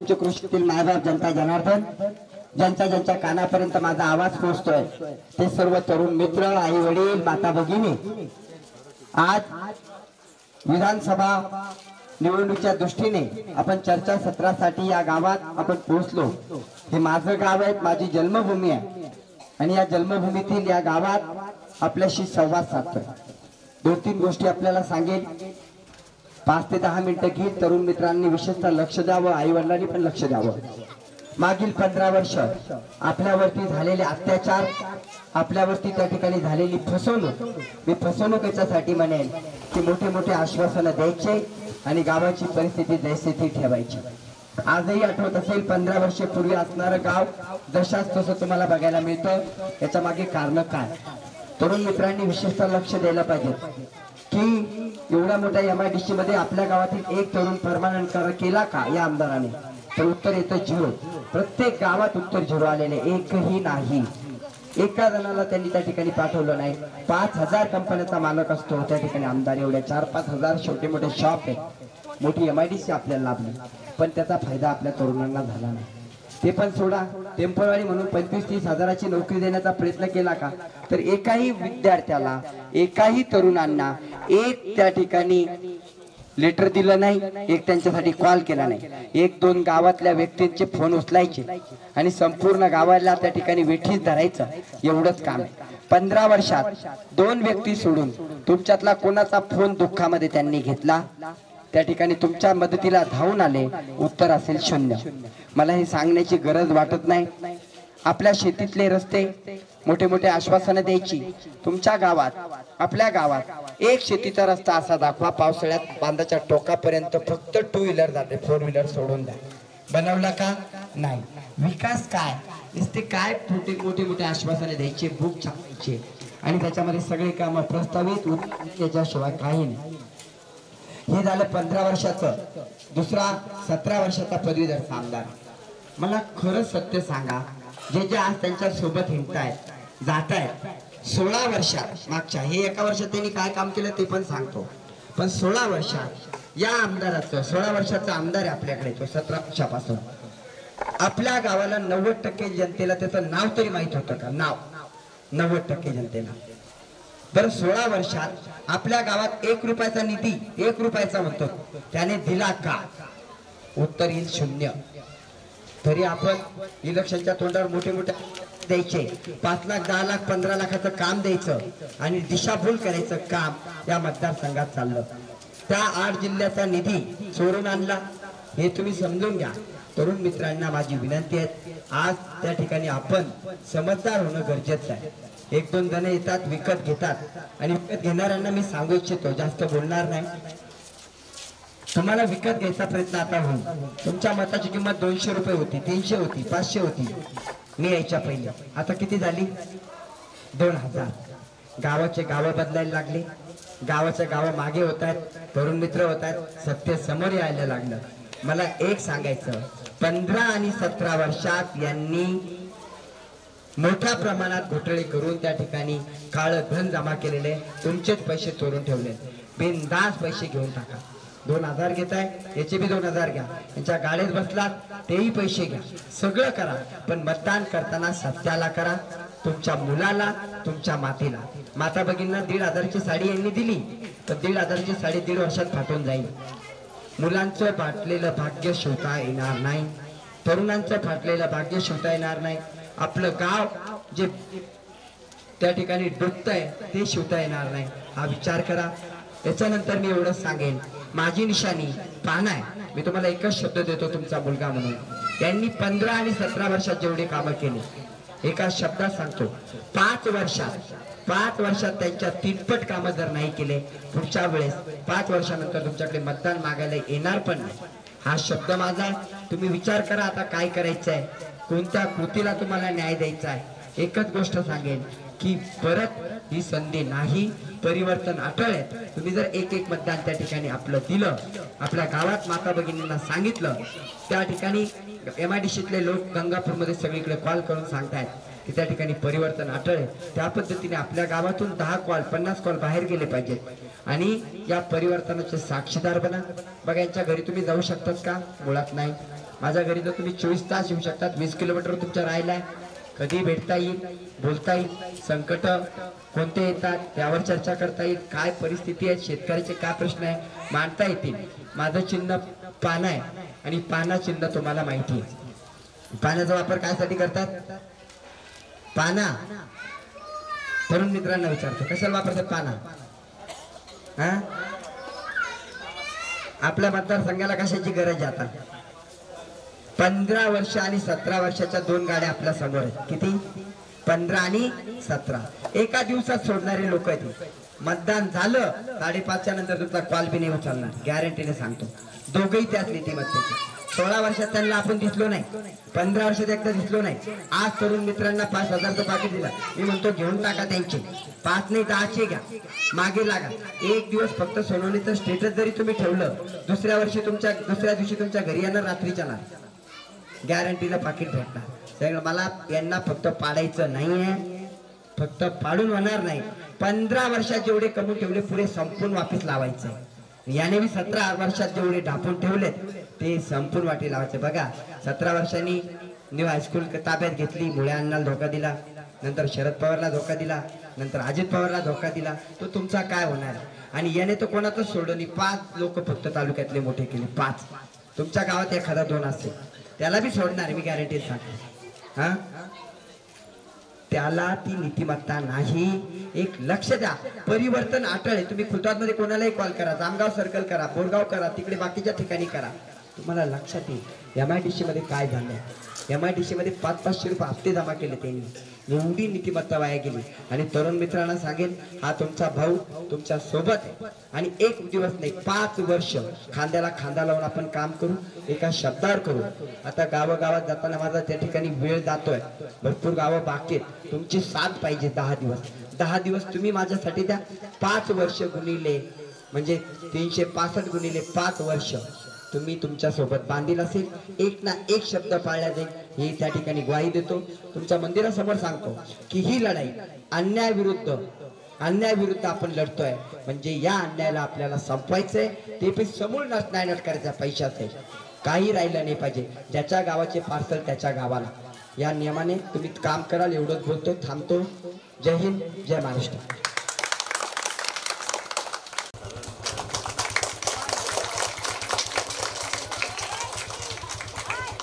कृषीतील मायबाप जनता जनार्दन ज्यांच्या कानापर्यंत माझा आवाज पोहोचतोय ते सर्व तरुण मित्र आई वडील माता भगिनी आज विधानसभा निवडणुकीच्या दृष्टीने आपण चर्चा सत्रासाठी या गावात आपण पोहोचलो। हे माझं गाव आहे, माझी जन्मभूमी आहे आणि या जन्मभूमीतील या गावात आपल्याशी संवाद साधतोय। दोन तीन गोष्टी आपल्याला सांगेल, 5 ते 10 मिनिटं घेईल। तरुण मित्रांनी विशेषतः लक्ष द्यावं, आई वडिलांनी पण लक्ष द्यावं। मागील 15 वर्ष आपल्यावरती झालेले अत्याचार, आपल्यावरती त्या ठिकाणी झालेली फसवणूक, मी फसवणूक याच्यासाठी म्हणेल की मोठे मोठे आश्वासनं द्यायचे आणि गावाची परिस्थिती जैसे ती ठेवायची। आजही आठवत असेल 15 वर्षापूर्वी असणारं गाव जशाच तसं तुम्हाला बघायला मिळतं। याच्या मागे कारण काय? तरुण मित्रांनी विशेषतः लक्ष द्यायला पाहिजे की एवढ्या मोठ्या MIDC मध्ये आपल्या गावातील एक तरुण परमनंट केला का या आमदाराने? तर उत्तर येतं 0। प्रत्येक गावात उत्तर 0 आलेले, एकही नाही। एका जणाला त्यांनी त्या ठिकाणी पाठवलं नाही। 5000 कंपन्यांचा मालक असतो त्या ठिकाणी आमदार, एवढ्या 4-5 हजार छोटे मोठे शॉप आहेत, मोठी MIDC आपल्याला लाभली, पण त्याचा फायदा आपल्या तरुणांना झाला नाही। ते पण सोडा, टेम्पररी म्हणून 25-30 हजाराची नोकरी देण्याचा प्रयत्न केला का? तर एकाही विद्यार्थ्याला, एकाही तरुणांना एक त्या ठिकाणी लेटर दिलं नाही, एक त्यांच्यासाठी कॉल केला नाही। 1-2 गावातल्या व्यक्तींचे फोन उचलायचे आणि संपूर्ण गावाला त्या ठिकाणी वेठीस धरायचं, एवढंच काम आहे। 15 वर्षात 2 व्यक्ती सोडून तुमच्यातला कोणाचा फोन दुःखामध्ये त्यांनी घेतला? त्या ठिकाणी तुमच्या मदतीला धावून आले, उत्तर असेल 0। मला हे सांगण्याची गरज वाटत नाही। आपल्या शेतीतले रस्ते, मोठे मोठे आश्वासनं द्यायची। तुमच्या गावात, आपल्या गावात एक शेतीचा रस्ता असा दाखवा, पावसाळ्यात बांधाच्या टोकापर्यंत फक्त 2 व्हीलर जाते, 4 व्हीलर सोडून द्या। बनवला का? नाही। विकास काय? नुसते काय मोठे मोठे आश्वासने द्यायचे, बुक छापायचे आणि त्याच्यामध्ये सगळे काम प्रस्तावित, त्याच्याशिवाय काही नाही। हे झालं 15 वर्षाचं। दुसरा 17 वर्षाचा पदवीधर आमदार। मला खरं सत्य सांगा, जे आज त्यांच्या सोबत हिंडतायत, जातायत, 16 वर्षात मागच्या, हे एका वर्षात त्यांनी काय काम केलं ते पण सांगतो, पण 16 वर्षात या आमदाराचं, 16 वर्षाचा आमदार आहे आपल्याकडे तो, 17 वर्षापासून आपल्या गावाला 90% जनतेला त्याचं नाव तरी माहित होतं का? नाव 90% जनतेला। तर 16 वर्षात आपल्या गावात 1 रुपयाचा निधी, 1 रुपयाचा म्हणतो, त्याने दिला का? उत्तर येईल 0। तरी आपण इलेक्शनच्या तोंडावर मोठे मोठे द्यायचे, 5 लाख 10 लाख 15 लाखाचं काम द्यायचं आणि दिशाभूल करायचं काम या मतदारसंघात चाललं। त्या 8 जिल्ह्याचा निधी चोरून आणला, हे तुम्ही समजून घ्या। तरुण मित्रांना माझी विनंती आहे, आज त्या ठिकाणी आपण समजदार होणं गरजेचं आहे। 1-2 जण येतात, विकत घेतात आणि विकत घेणाऱ्यांना मी सांगू इच्छितो, जास्त बोलणार नाही। तुम्हाला विकत घ्यायचा प्रयत्न आता होईल। तुमच्या मताची किंमत 200 रुपये होती, 300 होती, 500 होती मी यायच्या पहिले, आता किती झाली? 2000। गावाचे गाव बदलायला लागले, गावाच्या गाव मागे होत आहेत, तरुण मित्र होत आहेत, सत्य समोर यायला लागलं। मला एक सांगायचं, 15 आणि 17 वर्षात यांनी मोठ्या प्रमाणात घोटाळे करून त्या ठिकाणी काळं धन जमा केलेले, तुमचेच पैसे चोरून ठेवले। बिनधास्त पैसे घेऊन टाका। 2000 घेताय, याचे बी 2000 घ्या, यांच्या गाडीत बसलात तेही पैसे घ्या, सगळं करा, पण मतदान करताना सत्याला करा। तुमच्या मुलाला, तुमच्या मातेला, माता भगिनींना 1500ची साडी यांनी दिली, तर 1500ची साडी 1.5 वर्षात फाटून जाईल। मुलांचं फाटलेलं भाग्य शिवता येणार नाही, तरुणांचं फाटलेलं भाग्य शिवता येणार नाही, आपलं गाव जे त्या ठिकाणी डुबतंय ते शिवता येणार नाही, हा विचार करा। त्याच्यानंतर मी एवढंच सांगेन, माझी निशाणी पान आहे। मी तुम्हाला एकच शब्द देतो तुमचा मुलगा म्हणून, त्यांनी 15 आणि 17 वर्षात जेवढे कामं केले, एका शब्दात सांगतो, 5 वर्षात त्यांच्या 3पट कामं जर नाही केले, पुढच्या वेळेस 5 वर्षानंतर तुमच्याकडे मतदान मागायला येणार पण नाही, हा शब्द माझा। तुम्ही विचार करा आता काय करायचं आहे, कोणत्या कृतीला तुम्हाला न्याय द्यायचा आहे। एकच गोष्ट सांगेन की परत ही संधी नाही, परिवर्तन अटळ आहे। तुम्ही जर एक मतदान त्या ठिकाणी आपलं दिलं, आपल्या गावात माता भगिनींना सांगितलं, त्या ठिकाणी MIDCतले लोक गंगापूरमध्ये सगळीकडे कॉल करून सांगतायत की त्या ठिकाणी परिवर्तन अटळ आहे, त्या पद्धतीने आपल्या गावातून 10 कॉल 50 कॉल बाहेर गेले पाहिजेत आणि या परिवर्तनाचे साक्षीदार बना। बघा, यांच्या घरी तुम्ही जाऊ शकतात का? मुळात नाही। माझ्या घरी तर तुम्ही 24 तास येऊ शकतात. 20 किलोमीटर तुमच्या राहिलाय, कधी भेटता येईल, बोलता येईल. संकट कोणते येतात त्यावर चर्चा करता येईल. काय परिस्थिती आहे, शेतकऱ्याचे काय प्रश्न आहे मांडता येतील. माझं चिन्ह पाना आहे आणि पाना चिन्ह तुम्हाला माहिती आहे. पाण्याचा वापर कायसाठी करतात? पाना तरुण मित्रांना विचारतो, कशाला वापरतात पाना? हा, आपल्या मतदारसंघाला कशाची गरज आहे? आता 15 वर्ष आणि 17 वर्षाच्या 2 गाड्या आपल्या समोर आहेत. किती? 15 आणि 17. एका दिवसात सोडणारे लोक आहेत. मतदान झालं 5:30च्या नंतर तुमचा कॉल बी नाही उचलणार, गॅरंटीने सांगतो. दोघही त्याच नीतिमत्तेचे. 16 वर्षात त्यांना आपण दिसलो नाही, 15 वर्षात एकदा दिसलो नाही. आज तरुण मित्रांना 5,000चं पाकिट दिलं, मी म्हणतो घेऊन टाका त्यांचे. 5 नाही 10चे घ्या, मागे लागा. एक दिवस फक्त सोनवणीचं स्टेटस जरी तुम्ही ठेवलं, दुसऱ्या दिवशी तुमच्या घरी येणार, रात्रीच्या ना गॅरंटीला पाकिट भेटणार. मला यांना फक्त पाडायचं नाहीये, फक्त पाडून होणार नाही. 15 वर्षात जेवढे कमवून ठेवले पुढे संपून वापस लावायचे. याने मी 17 वर्षात जेवढे ढापून ठेवलेत ते संपून वाटी लावायचे. बघा, 17 वर्षांनी न्यू हायस्कूल ताब्यात घेतली, मुळे अण्णाला धोका दिला, नंतर शरद पवारला धोका दिला, नंतर अजित पवारला धोका दिला. तो तुमचा काय होणार? आणि याने तो कोणातच सोडलं नाही. 5 लोक फक्त तालुक्यातले मोठे केले, 5. तुमच्या गावात एखादा 2 असेल त्याला बी सोडणार, मी गॅरंटी सांगतो. हा, त्याला ती नीतिमत्ता नाही. एक लक्ष द्या, परिवर्तन अटळ आहे. तुम्ही खुलताबादमध्ये कोणालाही कॉल करा, जामगाव सर्कल करा, बोरगाव करा, तिकडे बाकीच्या ठिकाणी करा, तुम्हाला लक्षात येईल MIDC मध्ये काय झालं. MIDC मध्ये 500-500 रुपये हप्ते जमा केले त्यांनी. एवढी नीतिमत्ता वाया गेली. आणि तरुण मित्रांना सांगेन, हा तुमचा भाऊ तुमच्या सोबत आहे. आणि एक दिवस नाही, 5 वर्ष खांद्याला खांदा लावून आपण काम करू, एका शब्दावर करू. आता गावागावात जाताना माझा त्या ठिकाणी वेळ जातोय, भरपूर गावं बाकी आहेत. तुमची साथ पाहिजे. 10 दिवस तुम्ही माझ्यासाठी द्या. 5 वर्ष गुणिले म्हणजे 365 गुणिले 5 वर्ष तुम्ही तुमच्या सोबत बांधील असेल. एक ना एक शब्द पाळला जाईल, हे त्या ठिकाणी ग्वाही देतो. तुमच्या मंदिरासमोर सांगतो की ही लढाई अन्यायाविरुद्ध आपण लढतोय. म्हणजे या अन्यायाला आपल्याला संपवायचंय. ते पण समूळ नायनाट करायचा. पैशाचे काही राहिलं नाही पाहिजे. ज्याच्या गावाचे पार्सल त्याच्या गावाला, या नियमाने तुम्ही काम कराल. एवढंच बोलतो, थांबतो. जय हिंद, जय महाराष्ट्र.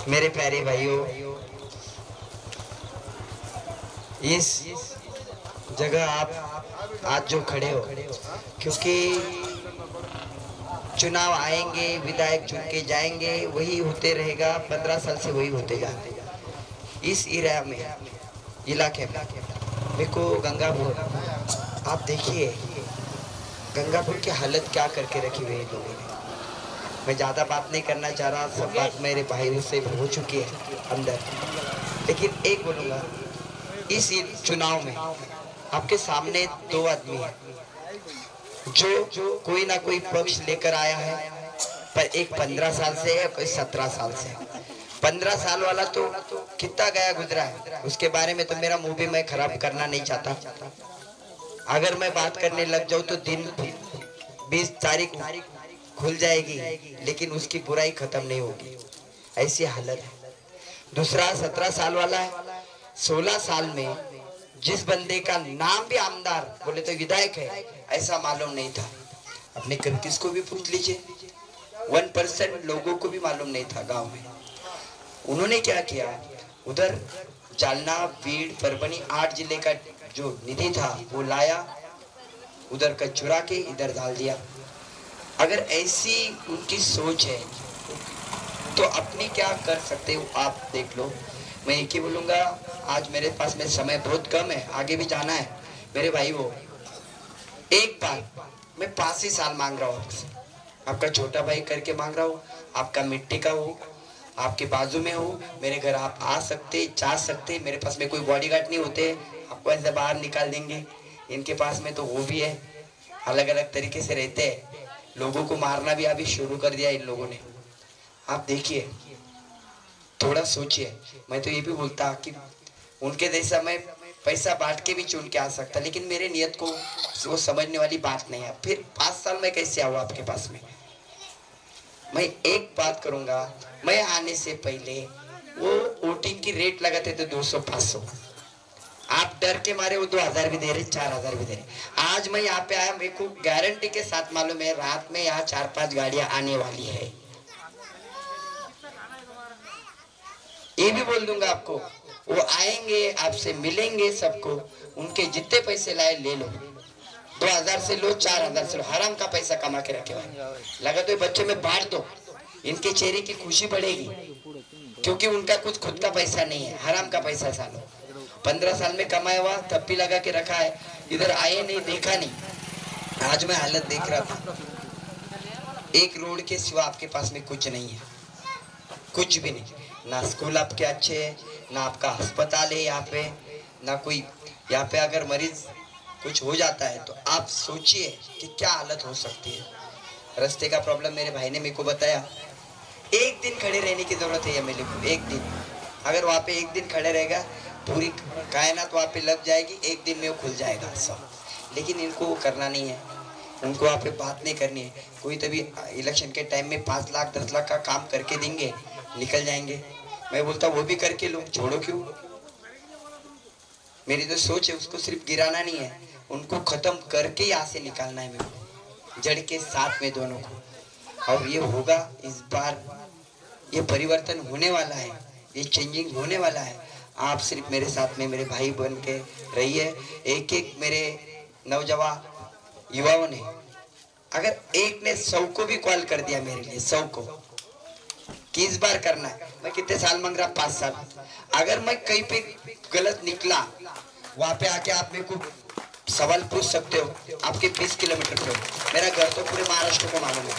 मेरे प्यारे भाइयों, इस जगह आप आज जो खड़े हो, क्योंकि चुनाव आएंगे, विधायक चुन के जाएंगे, वही होते रहेगा. 15 साल से वही होते जाते हैं. इस इलाके में देखो गंगापुर, आप देखिए गंगापुर की हालत क्या करके रखी हुई है लोगों ने. मैं ज़्यादा बात नहीं करना चाह रहा, सब बात मेरे भाइयों से हो चुकी है अंदर. लेकिन एक बोलूँगा, इस चुनाव में आपके सामने 2 आदमी हैं जो कोई ना कोई पक्ष लेकर आया है. पर एक 15 साल से है, कोई 17 साल से. 15 साल वाला तो कितना गया गुजरा है, उसके बारे में तो मेरा मुंह भी मैं खराब करना नहीं चाहता. अगर मैं बात करने लग जाऊँ तो दिन 20 तारीख खुल जाएगी, लेकिन उसकी बुराई खत्म नहीं होगी. ऐसी हालत है. दूसरा 17 साल वाला है. 16 साल में जिस बंदे का नाम भी आमदार बोले तो विधायक है, ऐसा मालूम नहीं था. अपने किस को भी पूछ लीजिए, 1% लोगों को भी मालूम नहीं था गांव में. उन्होंने क्या किया, उधर जालना, बीड़, परभनी 8 जिले का जो निधि था वो लाया, उधर का चुरा के इधर डाल दिया. अगर ऐसी उनकी सोच है तो अपनी क्या कर सकते हो आप देख लो. मैं एक ही बोलूँगा, आज मेरे पास में समय बहुत कम है, आगे भी जाना है. मेरे भाई वो एक बार मैं 5 ही साल मांग रहा हूँ आपसे. आपका छोटा भाई करके मांग रहा हूँ. आपका मिट्टी का हो, आपके बाजू में हो, मेरे घर आप आ सकते, जा सकते. मेरे पास में कोई बॉडीगार्ड नहीं होते, आपको ऐसे बाहर निकाल देंगे. इनके पास में तो वो भी है, अलग अलग तरीके से रहते हैं. लोगों को मारना भी अभी शुरू कर दिया इन लोगों ने. आप देखिए, थोड़ा सोचिए. मैं तो ये भी बोलता कि उनके जैसा मैं पैसा बांट के भी चुन के आ सकता, लेकिन मेरे नियत को वो समझने वाली बात नहीं है. फिर 5 साल में कैसे आऊँ आपके पास में. मैं एक बात करूंगा, मैं आने से पहले वो वोटिंग की रेट लगाते थे 200-500, आप डर के मारे वो 2000 भी दे रहे, 4000 भी दे रहे। आज मैं यहाँ पे आया, मेरे को गारंटी के साथ मालूम है रात में यहाँ 4-5 गाड़ियां आने वाली है। ये भी बोल दूंगा आपको, वो आएंगे, आपसे मिलेंगे, सबको उनके जितने पैसे लाए ले लो, 2000 से लो, 4000 से लो, हराम का पैसा कमा के रखे हुए लगा तो बच्चों में बांट दो, इनके चेहरे की खुशी बढ़ेगी, क्योंकि उनका कुछ खुद का पैसा नहीं है, हराम का पैसा सालो 15 साल में कमाया हुआ तब भी लगा के रखा है, इधर आए नहीं, देखा नहीं। आज मैं हालत देख रहा था, एक रोड के सिवा आपके पास में कुछ नहीं है, कुछ भी नहीं, ना स्कूल आपके अच्छे है, ना आपका अस्पताल है यहाँ पे, ना कोई यहाँ पे अगर मरीज कुछ हो जाता है तो आप सोचिए कि क्या हालत हो सकती है। रास्ते का प्रॉब्लम मेरे भाई ने मेरे को बताया, एक दिन खड़े रहने की जरूरत है मेरे को, एक दिन अगर वहाँ पे एक दिन खड़े रहेगा पूरी कायनात वहाँ पे लग जाएगी, एक दिन में वो खुल जाएगा सब। लेकिन इनको वो करना नहीं है, उनको वहाँ पे बात नहीं करनी है। कोई तभी इलेक्शन के टाइम में 5 लाख 10 लाख का काम करके देंगे, निकल जाएंगे। मैं बोलता वो भी करके लो, छोड़ो क्यों। मेरी तो सोच है उसको सिर्फ गिराना नहीं है, उनको खत्म करके यहाँ से निकालना है मेरे को, जड़ के साथ में दोनों को। और ये होगा इस बार, ये परिवर्तन होने वाला है, ये चेंजिंग होने वाला है। आप सिर्फ मेरे साथ में मेरे भाई बन के रहिए। एक एक मेरे नौजवान युवाओं ने, अगर एक ने 100 को भी कॉल कर दिया मेरे लिए, 100 को कि इस बार करना है, मैं कितने साल मांग रहा, 5 साल। अगर मैं कहीं पे गलत निकला, वहां पे आके आप मेरे को सवाल पूछ सकते हो। आपके 20 किलोमीटर पे मेरा घर तो पूरे महाराष्ट्र को मालूम है,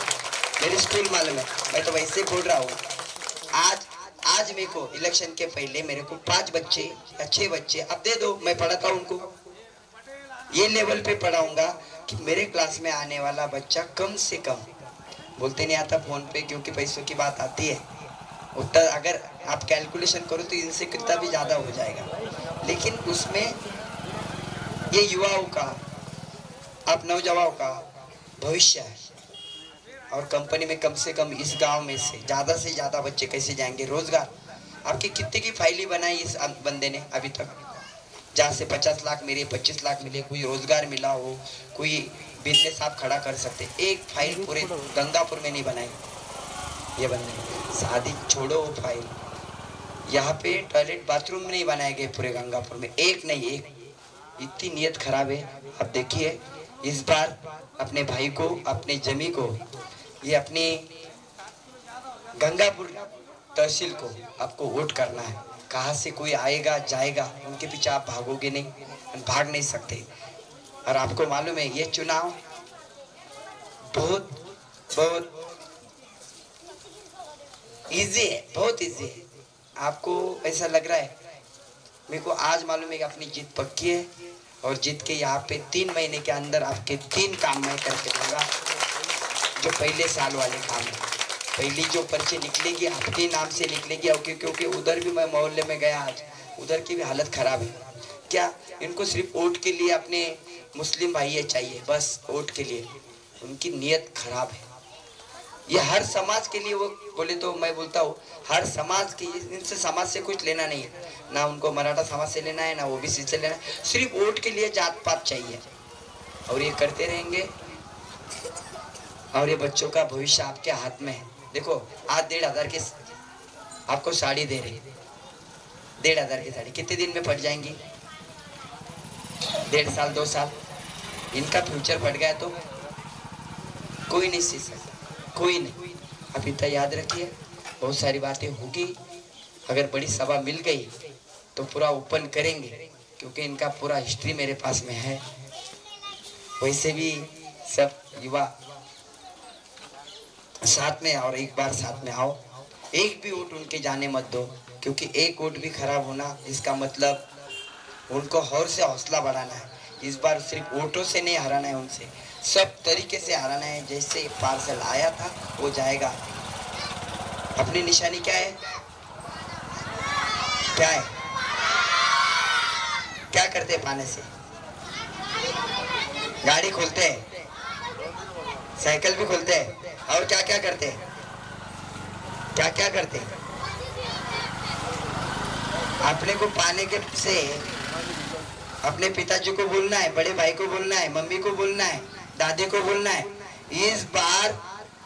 मेरी स्कूल मालूम है, मैं तो वैसे बोल रहा हूँ। आज मेरे को इलेक्शन के पहले मेरे को 5 बच्चे या 6 बच्चे अब दे दो, मैं पढ़ाता हूँ उनको, ये लेवल पे पढ़ाऊंगा कि मेरे क्लास में आने वाला बच्चा कम से कम, बोलते नहीं आता फोन पे क्योंकि पैसों की बात आती है, उतना अगर आप कैलकुलेशन करो तो इनसे कितना भी ज़्यादा हो जाएगा। लेकिन उसमें ये युवाओं का, आप नौजवानों का भविष्य है। और कंपनी में कम से कम इस गांव में से ज़्यादा बच्चे कैसे जाएंगे रोजगार। आपकी कितने की फाइलें बनाई इस बंदे ने अभी तक, जहाँ से 50 लाख मिले, 25 लाख मिले, कोई रोजगार मिला हो, कोई बिजनेस आप खड़ा कर सकते। एक फाइल पूरे गंगापुर में नहीं बनाई ये बंदे। शादी छोड़ो वो फाइल, यहाँ पे टॉयलेट बाथरूम नहीं बनाए गए पूरे गंगापुर में, एक नहीं एक। इतनी नीयत खराब है। अब देखिए इस बार अपने भाई को, अपने जमी को, ये अपने गंगापुर तहसील को आपको वोट करना है। कहाँ से कोई आएगा जाएगा, उनके पीछे आप भागोगे नहीं, भाग नहीं सकते। और आपको मालूम है ये चुनाव बहुत बहुत इजी है, बहुत इजी है। आपको ऐसा लग रहा है, मेरे को आज मालूम है कि अपनी जीत पक्की है। और जीत के यहाँ पे 3 महीने के अंदर आपके 3 काम मैं करके दूंगा, जो पहले साल वाले काम है। पहली जो पर्ची निकलेगी आपके नाम से निकलेगी, क्योंकि उधर भी मैं मोहल्ले में गया आज, उधर की भी हालत खराब है। क्या इनको सिर्फ वोट के लिए अपने मुस्लिम भाई चाहिए, बस वोट के लिए, उनकी नीयत खराब है। ये हर समाज के लिए, वो बोले तो मैं बोलता हूँ हर समाज की, इनसे समाज से कुछ लेना नहीं है, ना उनको मराठा समाज से लेना है, ना ओबीसी से लेना है, सिर्फ वोट के लिए जात पात चाहिए। और ये करते रहेंगे, और ये बच्चों का भविष्य आपके हाथ में है। देखो आज 1500 की आपको साड़ी दे रही, 1500 की साड़ी कितने दिन में फट जाएंगी, 1.5 साल 2 साल, इनका फ्यूचर फट गया तो कोई नहीं सीख सकता, कोई नहीं। अब इतना याद रखिए, बहुत सारी बातें होगी, अगर बड़ी सभा मिल गई तो पूरा ओपन करेंगे, क्योंकि इनका पूरा हिस्ट्री मेरे पास में है। वैसे भी सब युवा साथ में, और एक बार साथ में आओ, एक भी वोट उनके जाने मत दो, क्योंकि एक वोट भी खराब होना इसका मतलब उनको और से हौसला बढ़ाना है। इस बार सिर्फ वोटों से नहीं हराना है, उनसे सब तरीके से हराना है। जैसे पार्सल आया था वो जाएगा। अपनी निशानी क्या है, क्या है, क्या करते पाने से, गाड़ी खोलते हैं, साइकिल भी खोलते हैं, और क्या क्या करते हैं, क्या क्या करते हैं? अपने को पाने के से अपने पिताजी को बोलना है, बड़े भाई को बोलना है, मम्मी को बोलना है, दादी को बोलना है, इस बार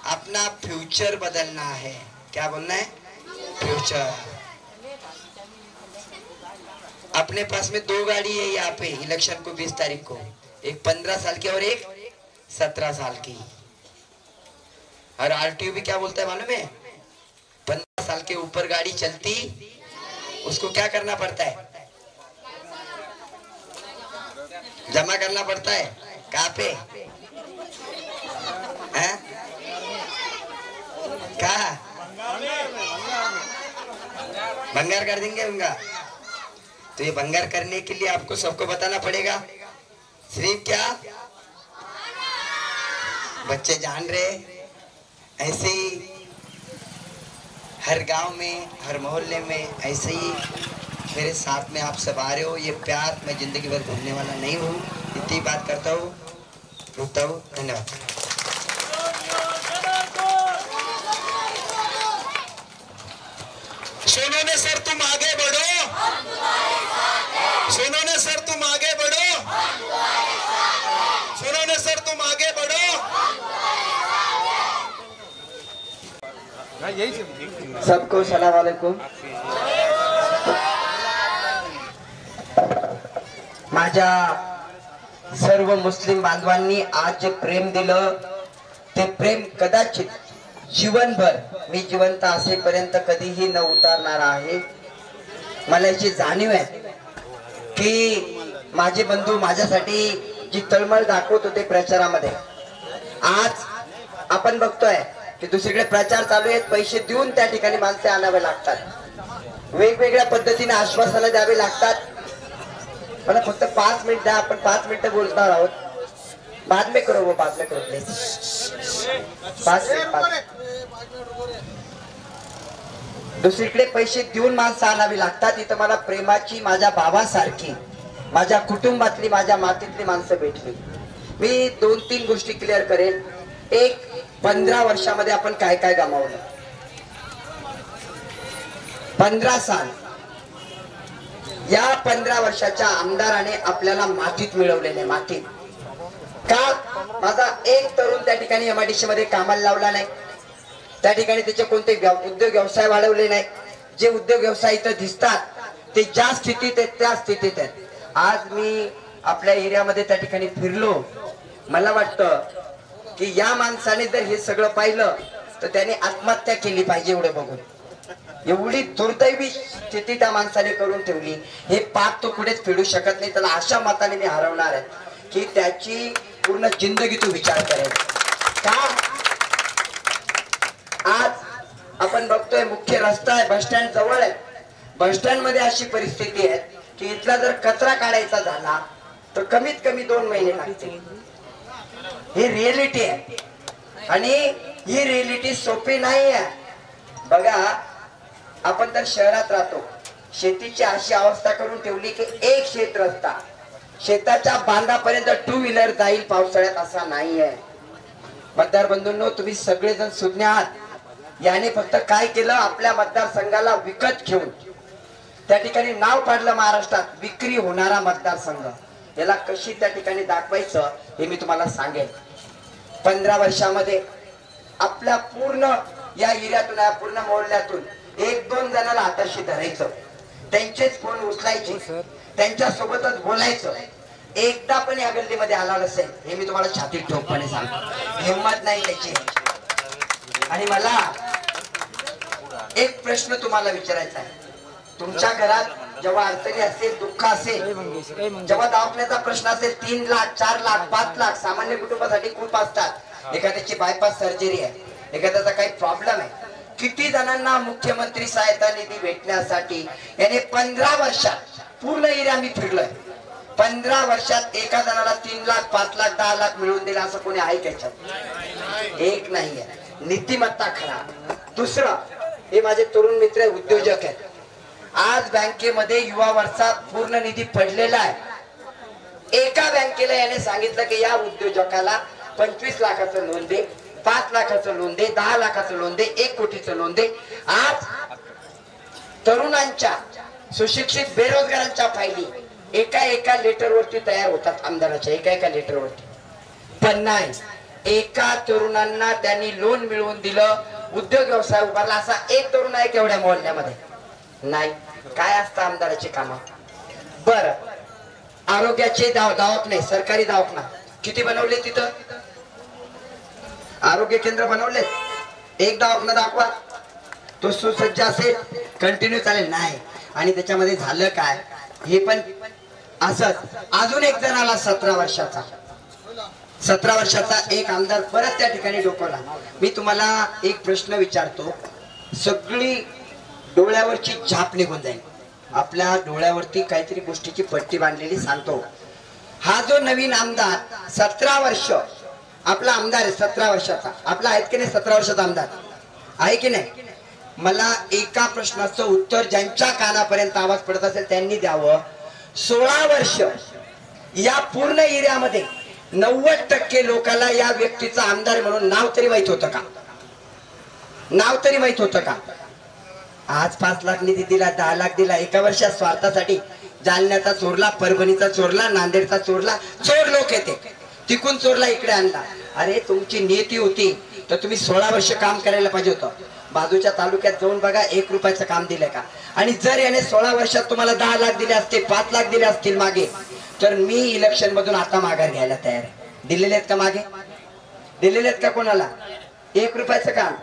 अपना फ्यूचर बदलना है। क्या बोलना है? फ्यूचर। अपने पास में 2 गाड़ी है यहाँ पे इलेक्शन को 20 तारीख को, एक 15 साल की और एक 17 साल की। और आरटीओ भी क्या बोलता है मालूम है? 15 साल के ऊपर गाड़ी चलती उसको क्या करना पड़ता है? जमा करना पड़ता है। कहाँ पे? कहा? भंगार कर देंगे उनका। तो ये भंगार करने के लिए आपको सबको बताना पड़ेगा। सिर्फ क्या बच्चे जान रहे? ऐसे ही हर गांव में, हर मोहल्ले में ऐसे ही मेरे साथ में आप सब आ रहे हो। ये प्यार मैं जिंदगी भर भूलने वाला नहीं हूँ। इतनी बात करता हूँ, रुकता हूँ। धन्यवाद। सोनू ने सर तुम आगे बढ़ो, सोनू ने सर तुम आगे बढ़ो, सोनू ने सर तुम आगे बढ़ो। सबको सलाम वालेकुम। माझ्या सर्व मुस्लिम बांधवांनी आज जे प्रेम दिलं ते प्रेम कदाचित जीवनभर मी जिवंत असेपर्यंत कधीही न उतारणार आहे। मला याची जाणीव आहे की माझे बंधू माझ्यासाठी जी तळमळ दाखवत होते प्रचारामध्ये, आज आपण बघतोय की दुसरीकडे प्रचार चालू आहेत, पैसे देऊन त्या ठिकाणी माणसे आणावे लागतात, वेगवेगळ्या पद्धतीने आश्वासनं द्यावे लागतात। मला फक्त 5 मिनिट द्या, आपण 5 मिनिटं बोलणार आहोत। बाद में करो, वो बाद में करो प्लीज। 5 मिनिट। दुसरीकडे पैसे देऊन माणसं आणावी लागतात, इथं मला प्रेमाची, माझ्या भावासारखी, माझ्या कुटुंबातली, माझ्या मातीतली माणसं भेटली। मी 2-3 गोष्टी क्लिअर करेन। एक, 15 वर्षामध्ये आपण काय काय गमावलं। 15 साल, या 15 वर्षाच्या आमदाराने आपल्याला मातीत मिळवलेले, मातीत। का? माझा एक तरुण त्या ठिकाणी MIDC मध्ये कामाला लावला नाही, त्या ठिकाणी त्याचे कोणते उद्योग व्यवसाय वाढवले नाही। जे उद्योग व्यवसाय इथं दिसतात ते ज्या स्थितीत आहेत त्या स्थितीत आहेत। आज मी आपल्या एरियामध्ये त्या ठिकाणी फिरलो, मला वाटतं की या माणसाने जर हे सगळं पाहिलं तर त्याने आत्महत्या केली पाहिजे एवढं बघून। एवढी दुर्दैवी स्थिती त्या माणसाने करून ठेवली, हे पाप तो पुढेच फेडू शकत नाही। त्याला अशा मताने मी हरवणार आहे की त्याची पूर्ण जिंदगी तो विचार करेल। का? आज आपण बघतोय मुख्य रस्ता आहे, बस स्टँड जवळ आहे, बस स्टँड मध्ये अशी परिस्थिती आहे की इथला जर कचरा काढायचा झाला तर कमीत कमी 2 महिने लागतील। ही रिएलिटी आहे आणि ही रिएलिटी सोपी नाही आहे। बघा, आपण तर शहरात राहतो, शेतीची अशी अवस्था करून ठेवली की एक शेत रस्ता शेताच्या बांधापर्यंत 2 व्हीलर जाईल पावसाळ्यात, असा नाही आहे। मतदार बंधूंनो, तुम्ही सगळेजण सुज्ञ आहात। याने फक्त काय केलं, आपल्या मतदारसंघाला विकत घेऊन त्या ठिकाणी नाव काढलं महाराष्ट्रात विक्री होणारा मतदारसंघ। याला कशी त्या ठिकाणी दाखवायचं हे मी तुम्हाला सांगेन। 15 वर्षामध्ये आपल्या पूर्ण या एरियातून, या पूर्ण मोहल्ल्यातून 1-2 जणांना हाताशी धरायचं, त्यांचेच फोन उचलायचे, त्यांच्या सोबतच बोलायचं। एकदा पण या गल्लीमध्ये आला नसेल हे मी तुम्हाला छातीत ठोकपणे सांगतो, हिंमत नाही त्याची। आणि मला एक प्रश्न तुम्हाला विचारायचा आहे, तुमच्या घरात जेव्हा अडचणी असेल, दुःख असेल, जेव्हा दवाखान्याचा प्रश्न असेल, 3 लाख 4 लाख 5 लाख सामान्य कुटुंबासाठी खूप असतात। एखाद्याची बायपास सर्जरी आहे, एखाद्याचा काही प्रॉब्लेम आहे, किती जणांना मुख्यमंत्री सहायता निधी भेटण्यासाठी याने 15 वर्षात पूर्ण एरिया मी फिरलोय। 15 वर्षात एका जणाला 3 लाख 5 लाख 10 लाख मिळवून दिला असं कोणी आहे त्याच्यात? एक नाहीये। नीतिमत्ता खराब। दुसरं, हे माझे तरुण मित्र उद्योजक आहेत। आज बँकेमध्ये युवावरचा पूर्ण निधी पडलेला आहे। एका बँकेला याने सांगितलं की या उद्योजकाला 25 लाखाचं लोन दे, 5 लाखाचं लोन दे, 10 लाखाचं लोन दे, 1 कोटीचं लोन दे. आज तरुणांच्या, सुशिक्षित बेरोजगारांच्या फायली एका लेटरवरती तयार होतात, आमदाराच्या एका लेटरवरती. पण नाही, एका तरुणांना त्यांनी लोन मिळवून दिलं, उद्योग व्यवसाय उभारला. असा एक तरुण आहे केवढ्या मोहल्ल्यामध्ये नाही. काय असतं आमदाराची कामं? बर, आरोग्याचे दवाखाने, सरकारी दवाखाना किती बनवले? तिथं आरोग्य केंद्र बनवले. एक दवाखाना दाखवा, तो सुसज्ज असेल, कंटिन्यू चालेल. नाही. आणि त्याच्यामध्ये झालं काय हे पण असंच. अजून एक जण आला 17 वर्षाचा एक आमदार परत त्या ठिकाणी डोकवला. मी तुम्हाला एक प्रश्न विचारतो, सगळी डोळ्यावरची झाप निघून जाईल. आपल्या डोळ्यावरती काहीतरी गोष्टीची पट्टी बांधलेली सांगतो. हा जो नवीन आमदार 17 वर्ष आपला आमदार आहे, 17 वर्षाचा आपला आहेत की नाही? 17 वर्षाचा आमदार आहे की नाही? मला एका प्रश्नाचं उत्तर ज्यांच्या कानापर्यंत आवाज पडत असेल त्यांनी द्यावं. 16 वर्ष या पूर्ण एरियामध्ये 90% लोकांना या व्यक्तीचा आमदार म्हणून नाव तरी माहित होतं का? नाव तरी माहित होतं का? आज 5 लाख निधी दिला, 10 लाख दिला एका वर्षात स्वार्थासाठी. जालन्याचा चोरला, परभणीचा चोरला, नांदेडचा चोरला, चोर लोक येते तिकून चोरला इकडे आणला. अरे तुमची नीती होती तर तुम्ही 16 वर्ष काम करायला पाहिजे होतं. बाजूच्या तालुक्यात जाऊन बघा, 1 रुपयाचं काम दिलंय का? आणि जर याने 16 वर्षात तुम्हाला 10 लाख दिले असते, 5 लाख दिले असतील मागे, तर मी इलेक्शन मधून आता माघार घ्यायला तयार आहे. दिलेले आहेत का मागे? दिलेले आहेत का कोणाला? 1 रुपयाचं काम.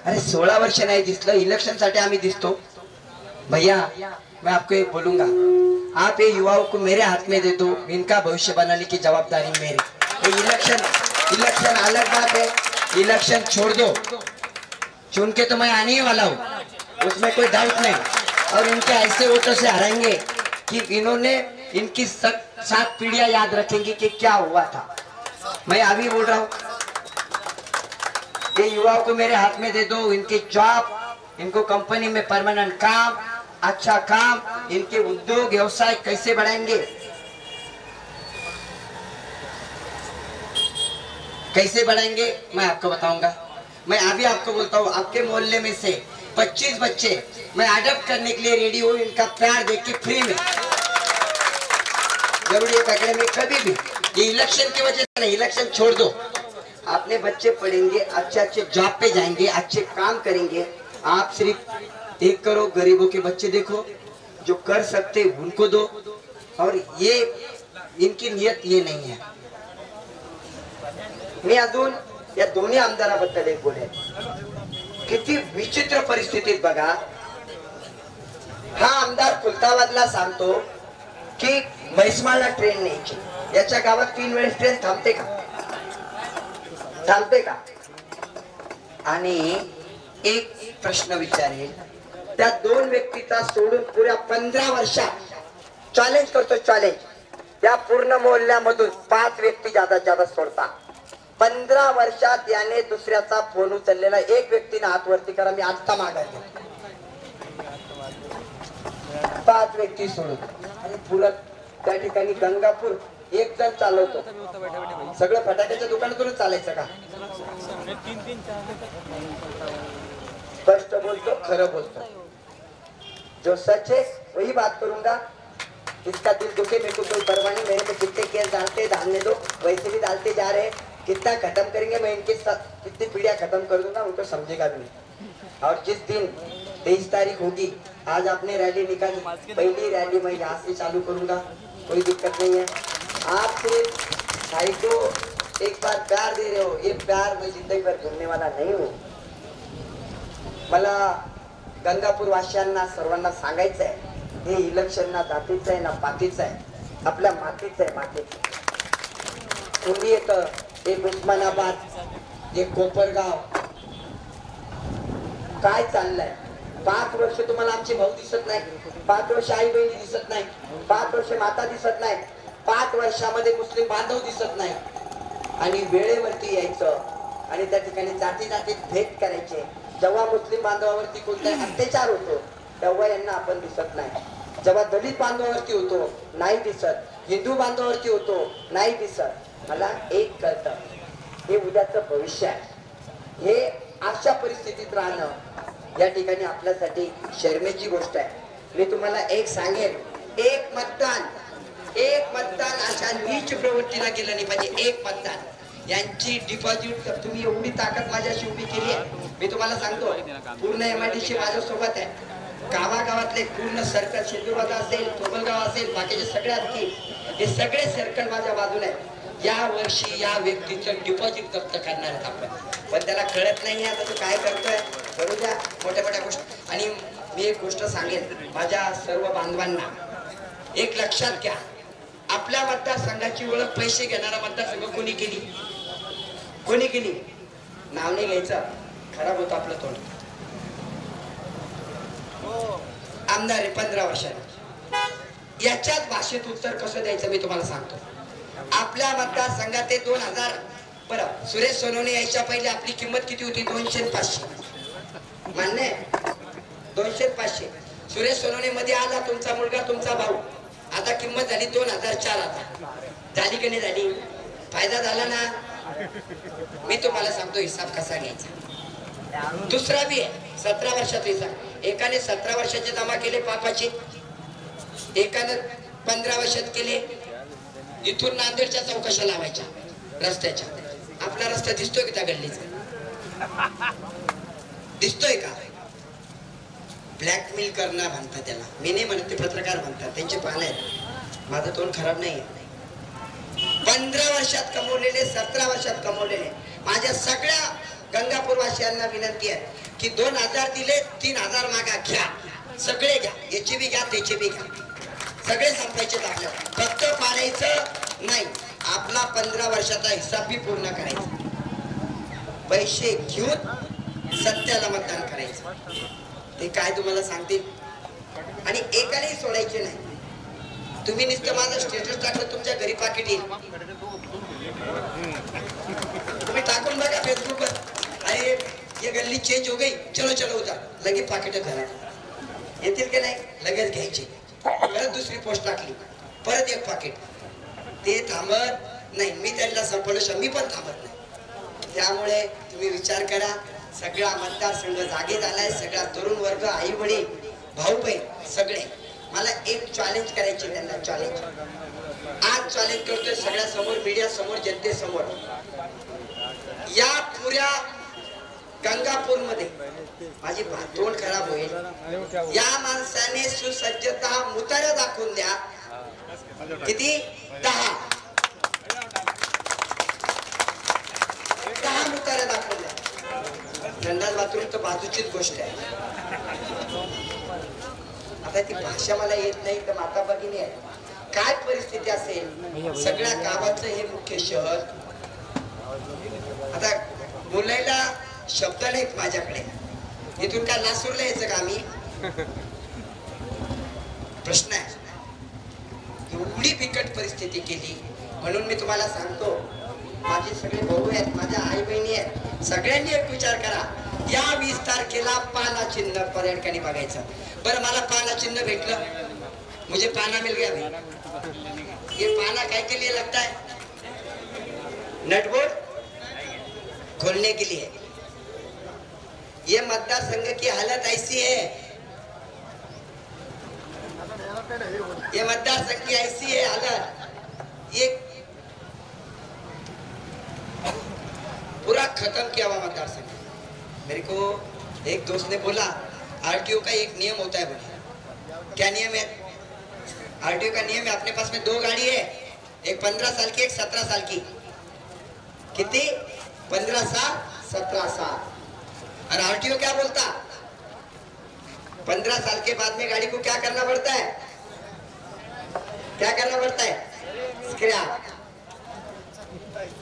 अरे 16 वर्ष नाही दिसलं, इलेक्शन साठी आम्ही दिसतो. भैया मैं आपको एक बोलूंगा, आप ये युवाओं को मेरे हाथ में दे दो, इनका भविष्य बनाने की जवाबदारी मेरी. इलेक्शन अलग बात है, इलेक्शन छोड़ दो. चुन के तो मैं आने ही वाला हूँ, उसमें कोई डाउट नहीं. और इनके ऐसे वोटों से हराएंगे कि इन्होंने इनकी 7 पीढ़ियां याद रखेंगी कि क्या हुआ था. मैं अभी बोल रहा हूँ, ये युवाओं को मेरे हाथ में दे दो, इनके जॉब, इनको कंपनी में परमानेंट काम, अच्छा काम, इनके उद्योग व्यवसाय कैसे बढ़ाएंगे, कैसे बढ़ाएंगे मैं आपको बताऊंगा. मैं अभी आपको बोलता हूँ, आपके मोहल्ले में से 25 बच्चे मैं अडॉप्ट करने के लिए रेडी हूँ. इनका प्यार देख के फ्री में, जरूरी है पकड़े में कभी भी. ये इलेक्शन की वजह से नहीं, इलेक्शन छोड़ दो. अपने बच्चे पढ़ेंगे, अच्छे जॉब पे जाएंगे, अच्छे काम करेंगे. आप सिर्फ 1 करोड़ गरीबों के बच्चे देखो, जो कर सकते उनको दो. और ये इनकी नियत ये नहीं है. मी अजून या दोन्ही आमदाराबद्दल एक बोलेन. किती विचित्र परिस्थितीत बघा, हा आमदार खुलताबादला सांगतो की म्हैसमाळला ट्रेन न्यायची. याच्या गावात 3 वेळेस ट्रेन थांबते का? थांबते का? आणि एक प्रश्न विचारेल, त्या 2 व्यक्तीचा सोडून पुऱ्या 15 वर्षात चॅलेंज करतो, चॅलेंज. या पूर्ण मोहल्ल्यामधून 5 व्यक्ती जादा सोडता. 15 वर्षात याने दुसऱ्याचा फोन उचललेला एक व्यक्तीने हात वरती करा, मी आता माघार घेतो. 5 व्यक्ती सोडून. आणि पुरत त्या ठिकाणी गंगापूर एक जण चालवतो. सगळं फटाक्याच्या दुकानातूनच चालायचं का? स्पष्ट बोलतो, खरं बोलतो. जो सच है वही बात करूंगा. इसका दिल दुखे, मेरे को कोई परवाह नहीं. मेरे को कितने केस डालते डालने दो, वैसे भी डालते जा रहे हैं. कितना खत्म करेंगे, मैं इनके साथ कितनी पीढ़ियां खत्म कर दूंगा, उनको समझेगा भी नहीं. और जिस दिन 23 तारीख होगी, आज आपने रैली निकाली, पहली रैली मैं यहाँ से चालू करूंगा, कोई दिक्कत नहीं है. आप सिर्फ भाई को एक बार प्यार दे रहे हो, ये प्यार मैं जिंदगी भर भूलने वाला नहीं हूँ. मला गंगापूर वासियांना सर्वांना सांगायचं आहे, हे इलेक्शन ना जातीचं आहे ना पातीचं आहे, आपल्या मातीचं आहे. मातीचं कोणी येतं, एक उस्मानाबाद, एक कोपरगाव. काय चाललंय? 5 वर्ष तुम्हाला आमचे भाऊ दिसत नाही, 5 वर्ष आई बहिणी दिसत नाही, 5 वर्ष माता दिसत नाही, 5 वर्षामध्ये मुस्लिम बांधव दिसत नाही. आणि वेळेवरती यायचं आणि त्या ठिकाणी जातीत भेद करायचे. जेव्हा मुस्लिम बांधवावरती कोणताही अत्याचार होतो तेव्हा यांना आपण दिसत नाही. जेव्हा दलित बांधवावरती होतो नाही दिसत, हिंदू बांधवावरती होतो नाही दिसत. मला एक कळतं, हे उद्याचं भविष्य आहे. हे अशा परिस्थितीत राहणं या ठिकाणी आपल्यासाठी शर्मेची गोष्ट आहे. मी तुम्हाला एक सांगेन, एक मतदान अशा नीच प्रवृत्तीला केलं नाही पाहिजे. एक मतदान यांची डिपॉझिट तुम्ही एवढी ताकद माझ्याशी उभी केली आहे. मी तुम्हाला सांगतो पूर्ण MIDC माझ्यासोबत आहे. गावागावातले पूर्ण सर्कल, शेंदूरबाजा असेल, तोबलगाव असेल, बाकीचे सगळे असतील, हे सगळे सर्कल माझ्या बाजूला आहे. या वर्षी या व्यक्तीचं डिपॉझिट जप्त करणार आहेत आपण. पण त्याला कळत नाही आता तो काय करतोय. करू द्या मोठ्या मोठ्या गोष्टी. आणि मी एक गोष्ट सांगेन माझ्या सर्व बांधवांना, एक लक्षात घ्या, आपल्या मतदारसंघाची ओळख पैसे घेणारा मतदारसंघ कोणी केली? कोणी केली? नाव नाही घ्यायचं, खराब होतं आपलं तोंड. आमदार आहे 15 वर्षांनी. याच्याच भाषेत उत्तर कसं द्यायचं मी तुम्हाला सांगतो. आपल्या मतदारसंघात ते 2000, बरं, सुरेश सोनवणे यायच्या पहिले आपली किंमत किती होती? 200-500. मान्य? 200-500. सुरेश सोनवणे मध्ये आला तुमचा मुलगा, तुमचा भाऊ. आता किंमत झाली 2004. आता झाली की नाही झाली? फायदा झाला ना? मी तुम्हाला सांगतो हिसाब कसा घ्यायचा. दुसरा बी आहे 17 वर्षाचा हिसाब. एकाने 17 वर्षाचे जमा केले पापाचे, एकाने 15 वर्षात केले. इथून नांदेडच्या चौकशा लावायच्या रस्त्याच्या. आपला रस्ता दिसतोय का त्या गल्लीचा? दिसतोय का? ब्लॅकमेल करणं म्हणतात त्याला. मी नाही म्हणत, ते पत्रकार म्हणतात, त्यांचे पान आहेत. माझं तोंड खराब नाही. 15 वर्षात कमवलेले, 17 वर्षात कमवलेले माझ्या सगळ्या गंगापूरवासियांना विनंती आहे की 2000 दिले, 3000 मागा घ्या. सगळे घ्या, याचे बी घ्या, त्याचे बी घ्या. सगळे संपायचे आपल्याला, फक्त पाडायचं नाही. आपला 15 वर्षाचा हिसाब बी पूर्ण करायचा. पैसे घेऊन सत्याला मतदान करायचं. ते काय तुम्हाला सांगतील. आणि एकालाही सोडायचे नाही. तुम्ही नुसतं माझं स्टेटस टाकलं, तुमच्या घरी पाकिट येईल. तुम्ही टाकून बघा फेसबुकवर, अरे ये गल्ली चेंज हो गई, चलो चलो उतर, लगेच पाकिट घरात येतील की नाही? लगेच घ्यायचे. परत दुसरी पोस्ट टाकली, परत एक पाकिट. ते थांबत नाही. मी त्यांना संपवलं, मी पण थांबत नाही. त्यामुळे तुम्ही विचार करा. सगळा मतदारसंघ जागे झालाय, सगळा तरुण वर्ग, आई वडील, भाऊ बहीण सगळे. मला एक चॅलेंज करायचे त्यांना. चॅलेंज आज चॅलेंज करतोय सगळ्या समोर, मीडिया समोर, जनतेसमोर. या पुऱ्या गंगापूर मध्ये माझी तोंड खराब होईल. या माणसाने सुसज्जता मुतारा दाखवून द्या. किती? 10 मुतारा दाखवून द्या. संडास बाथरूम तर बाजूचीच गोष्ट आहे. आता ती भाषा मला येत नाही, तर माता भगिनी आहे. काय परिस्थिती असेल सगळ्या गावाचं हे मुख्य शहर. आता बोलायला शब्द नाहीत माझ्याकडे. इथून काय लासूरला यायचं का आम्ही? प्रश्न आहे. एवढी बिकट परिस्थिती केली. म्हणून मी तुम्हाला सांगतो, माझे सगळे भाऊ आहेत, माझ्या आई बहिणी आहेत, सगळ्यांनी एक विचार करा. या 20 तारखेला पाना चिन्ह पर्यटकांनी बघायचं. बरं, मला पाना चिन्ह भेटलं, मुझे पाना मिल गया भाई. ये पाना काय के लिए लगता है? नटबोल्ट खोलने के लिए. ये मतदार संघ की हालत ऐसी है, ये मतदार संघ की ऐसी है हालत, ये पूरा खत्म किया हुआ मतदार संघ. मेरे को एक दोस्त ने बोला, आरटीओ का एक नियम होता है. बोले क्या नियम है? आरटीओ का नियम है, अपने पास में 2 गाड़ी है, एक 15 साल की, एक 17 साल की. कितनी? 15 साल, 17 साल. और आरटीओ क्या बोलता? 15 साल के बाद में गाड़ी को क्या करना पड़ता है? क्या करना पड़ता है? स्क्रैप.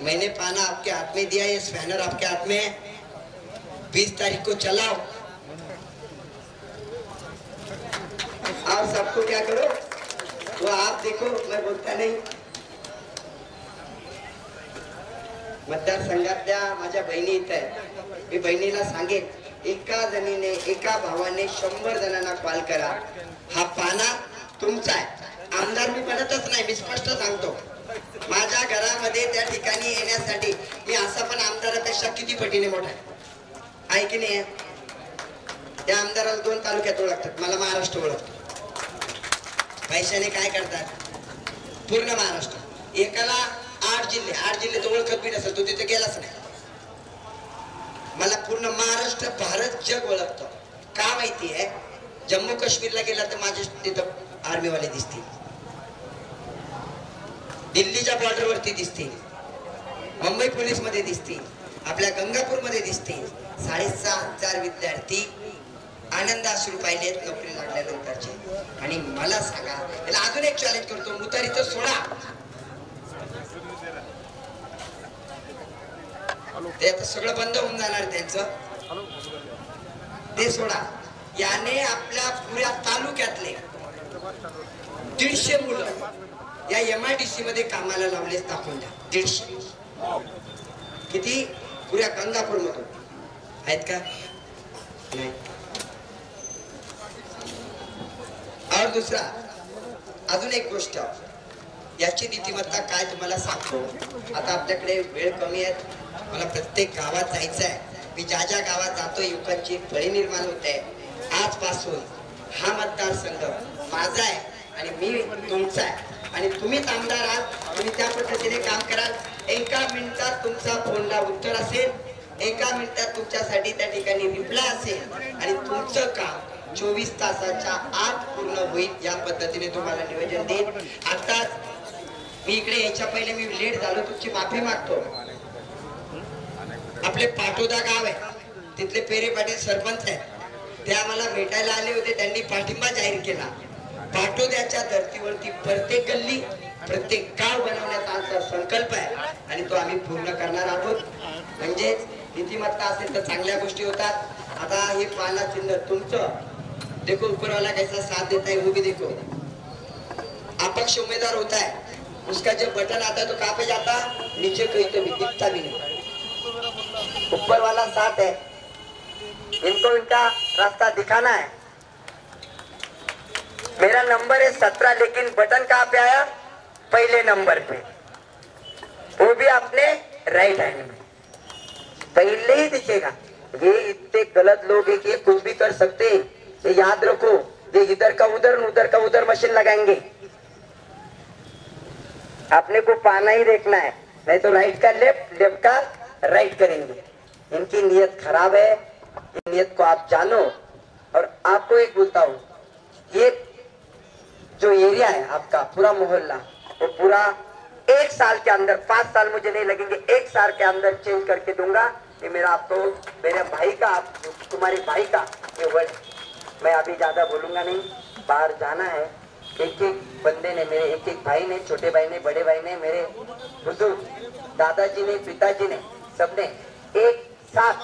मैंने पाना आपके हाथ में दिया, ये स्पैनर आपके हाथ में है. 20 तारीख को चलाओ और सबको क्या करो वो आप देखो. मैं बोलता नहीं. मतदारसंघातल्या माझ्या बहिणी इथं आहे. मी बहिणीला सांगेन, एका जणीने, एका भावाने 100 जणांना कॉल करा. हा पाना तुमचा आहे. आमदार मी बनतच नाही, मी स्पष्ट सांगतो. माझ्या घरामध्ये त्या ठिकाणी येण्यासाठी मी असा पण आमदारापेक्षा किती पटीने मोठा आहे. आहे की नाही? त्या आमदाराला 2 तालुक्यात ओळखतात, मला महाराष्ट्र ओळखतो. पैशाने काय करतात? पूर्ण महाराष्ट्र. एकाला 8 जिल्हे तर ओळखत बी नसेल, तो तिथे गेलाच नाही. मला पूर्ण महाराष्ट्र, भारत, जग ओळखतो. का माहिती आहे? जम्मू काश्मीरला गेला तर माझे तिथं आर्मीवाले दिसतील, दिल्लीच्या बॉर्डरवरती दिसतील, मुंबई पोलीस मध्ये दिसतील, आपल्या गंगापूर मध्ये दिसतील. 6,500 विद्यार्थी आनंदाश्रू पाहिलेत नोकरी लागल्यानंतरचे. आणि मला सांगा, याला अजून एक चॅलेंज करतो, मुतारीचं सोडा, ते आता सगळं बंद होऊन जाणार त्यांचं, ते सोडा. याने आपल्या पुऱ्या तालुक्यातले 150 मुलं या MIDC मध्ये कामाला लावलेच, दाखवून द्या. 150. किती? पुऱ्या गंगापूर मधून आहेत का? नाही. और दुसरा, अजून एक गोष्ट, याची नीतिमत्ता काय तुम्हाला सांगतो. आता आपल्याकडे वेळ कमी आहे, मला प्रत्येक गावात जायचं आहे. मी ज्या ज्या गावात जातो युवकांची फळी निर्माण होते. आजपासून हा मतदारसंघ माझा आहे आणि मी तुमचा आहे, आणि तुम्हीच आमदार आहात. तुम्ही त्या पद्धतीने काम कराल. एका मिनिटात तुमचा फोनला उत्तर असेल, एका मिनिटात तुमच्यासाठी त्या ठिकाणी रिप्लाय असेल, आणि तुमचं काम 24 तासाच्या आत पूर्ण होईल. या पद्धतीने तुम्हाला नियोजन देईल. आता मी इकडे याच्या पहिले मी लेट झालो, तुमची माफी मागतो. आपले पाटोदा गाव आहे, तिथले पेरे पाटील सरपंच आहेत, ते आम्हाला भेटायला आले होते. त्यांनी पाठिंबा जाहीर केला. पाटोद्याच्या धर्तीवरती प्रत्येक गल्ली, प्रत्येक गाव बनवण्याचा आमचा संकल्प आहे, आणि तो आम्ही पूर्ण करणार आहोत. म्हणजेच नीतिमत्ता असेल तर चांगल्या गोष्टी होतात. आता हे पाला चिन्ह तुमचं, देखो ऊपरवाला कैसा साथ देता है वो भी देखो. अपक्ष उम्मीदवार होता है, उसका जब बटन आता है तो कहाँ पे जाता? नीचे कहीं तो भी दिखता भी नहीं. ऊपर वाला साथ है, इनको इनका रास्ता दिखाना है. मेरा नंबर है 17, लेकिन बटन कहाँ पे आया? पहले नंबर पे, वो भी आपने राइट हैंड में पहले ही दिखेगा. ये इतने गलत लोग हैं कि कुछ भी कर सकते हैं. ये याद रखो, ये इधर का उधर मशीन लगाएंगे. आपने को पाना ही देखना है, नहीं तो राइट का लेफ्ट, लेफ्ट का राइट करेंगे. इनकी नीयत खराब है. इस नीयत को आप जानो. और आपको एक बोलता हूँ, ये जो एरिया है आपका पूरा मोहल्ला, वो पूरा 1 साल के अंदर, 5 साल मुझे नहीं लगेंगे, 1 साल के अंदर चेंज करके दूंगा. ये मेरा आपको, मेरे भाई का, तुम्हारे भाई का ये वर्ड. मैं अभी ज्यादा बोलूंगा नहीं, बाहर जाना है. एक एक बंदे ने, मेरे एक एक भाई ने, छोटे भाई ने, बड़े भाई ने, मेरे बुजुर्ग दादाजी ने, पिताजी ने, सबने एक साथ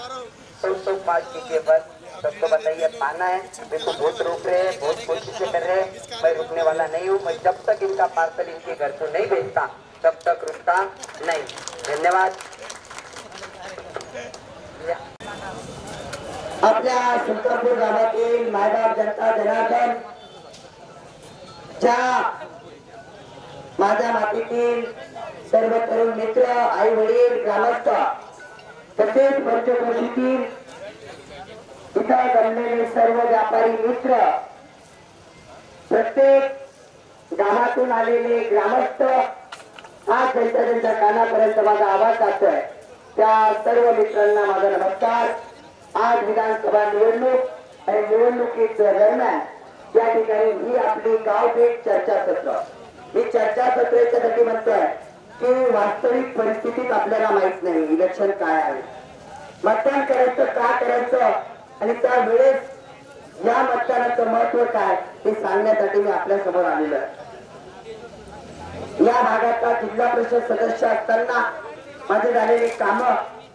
100 पास कीजिए. बस सबको बताइए पाना है. मेरे को बहुत रोक रहे हैं, बहुत कोशिशें कर रहे हैं. मैं रुकने वाला नहीं हूँ. मैं जब तक इनका पार्सल इनके घर को नहीं भेजता तब तक रुकता नहीं. धन्यवाद. आपल्या सुलतानपूर गावातील मायबाप जनता जनार्दन, ज्या माझ्या मातीतील सर्व तरुण मित्र, आई वडील, ग्रामस्थ, तसेच पंचक्रोशीतील इथं जमलेले सर्व व्यापारी मित्र, प्रत्येक गावातून आलेले ग्रामस्थ, आज त्यांच्या कानापर्यंत माझा आवाज जातोय, त्या सर्व मित्रांना माझा नमस्कार. आज विधानसभा निवडणूक आणि निवडणुकीच्या दरम्यान या ठिकाणी ही आपली गावभेट चर्चासत्र. ही चर्चासत्र याच्यासाठी म्हणतोय की वास्तविक परिस्थितीत आपल्याला माहित नाही इलेक्शन काय आहे, मतदान करायचं का करायचं, आणि त्या वेळेस या मतदानाचं महत्व काय हे सांगण्यासाठी मी आपल्या समोर आलेलो आहे. या भागाचा जिल्हा परिषद सदस्य असताना माझे झालेले काम,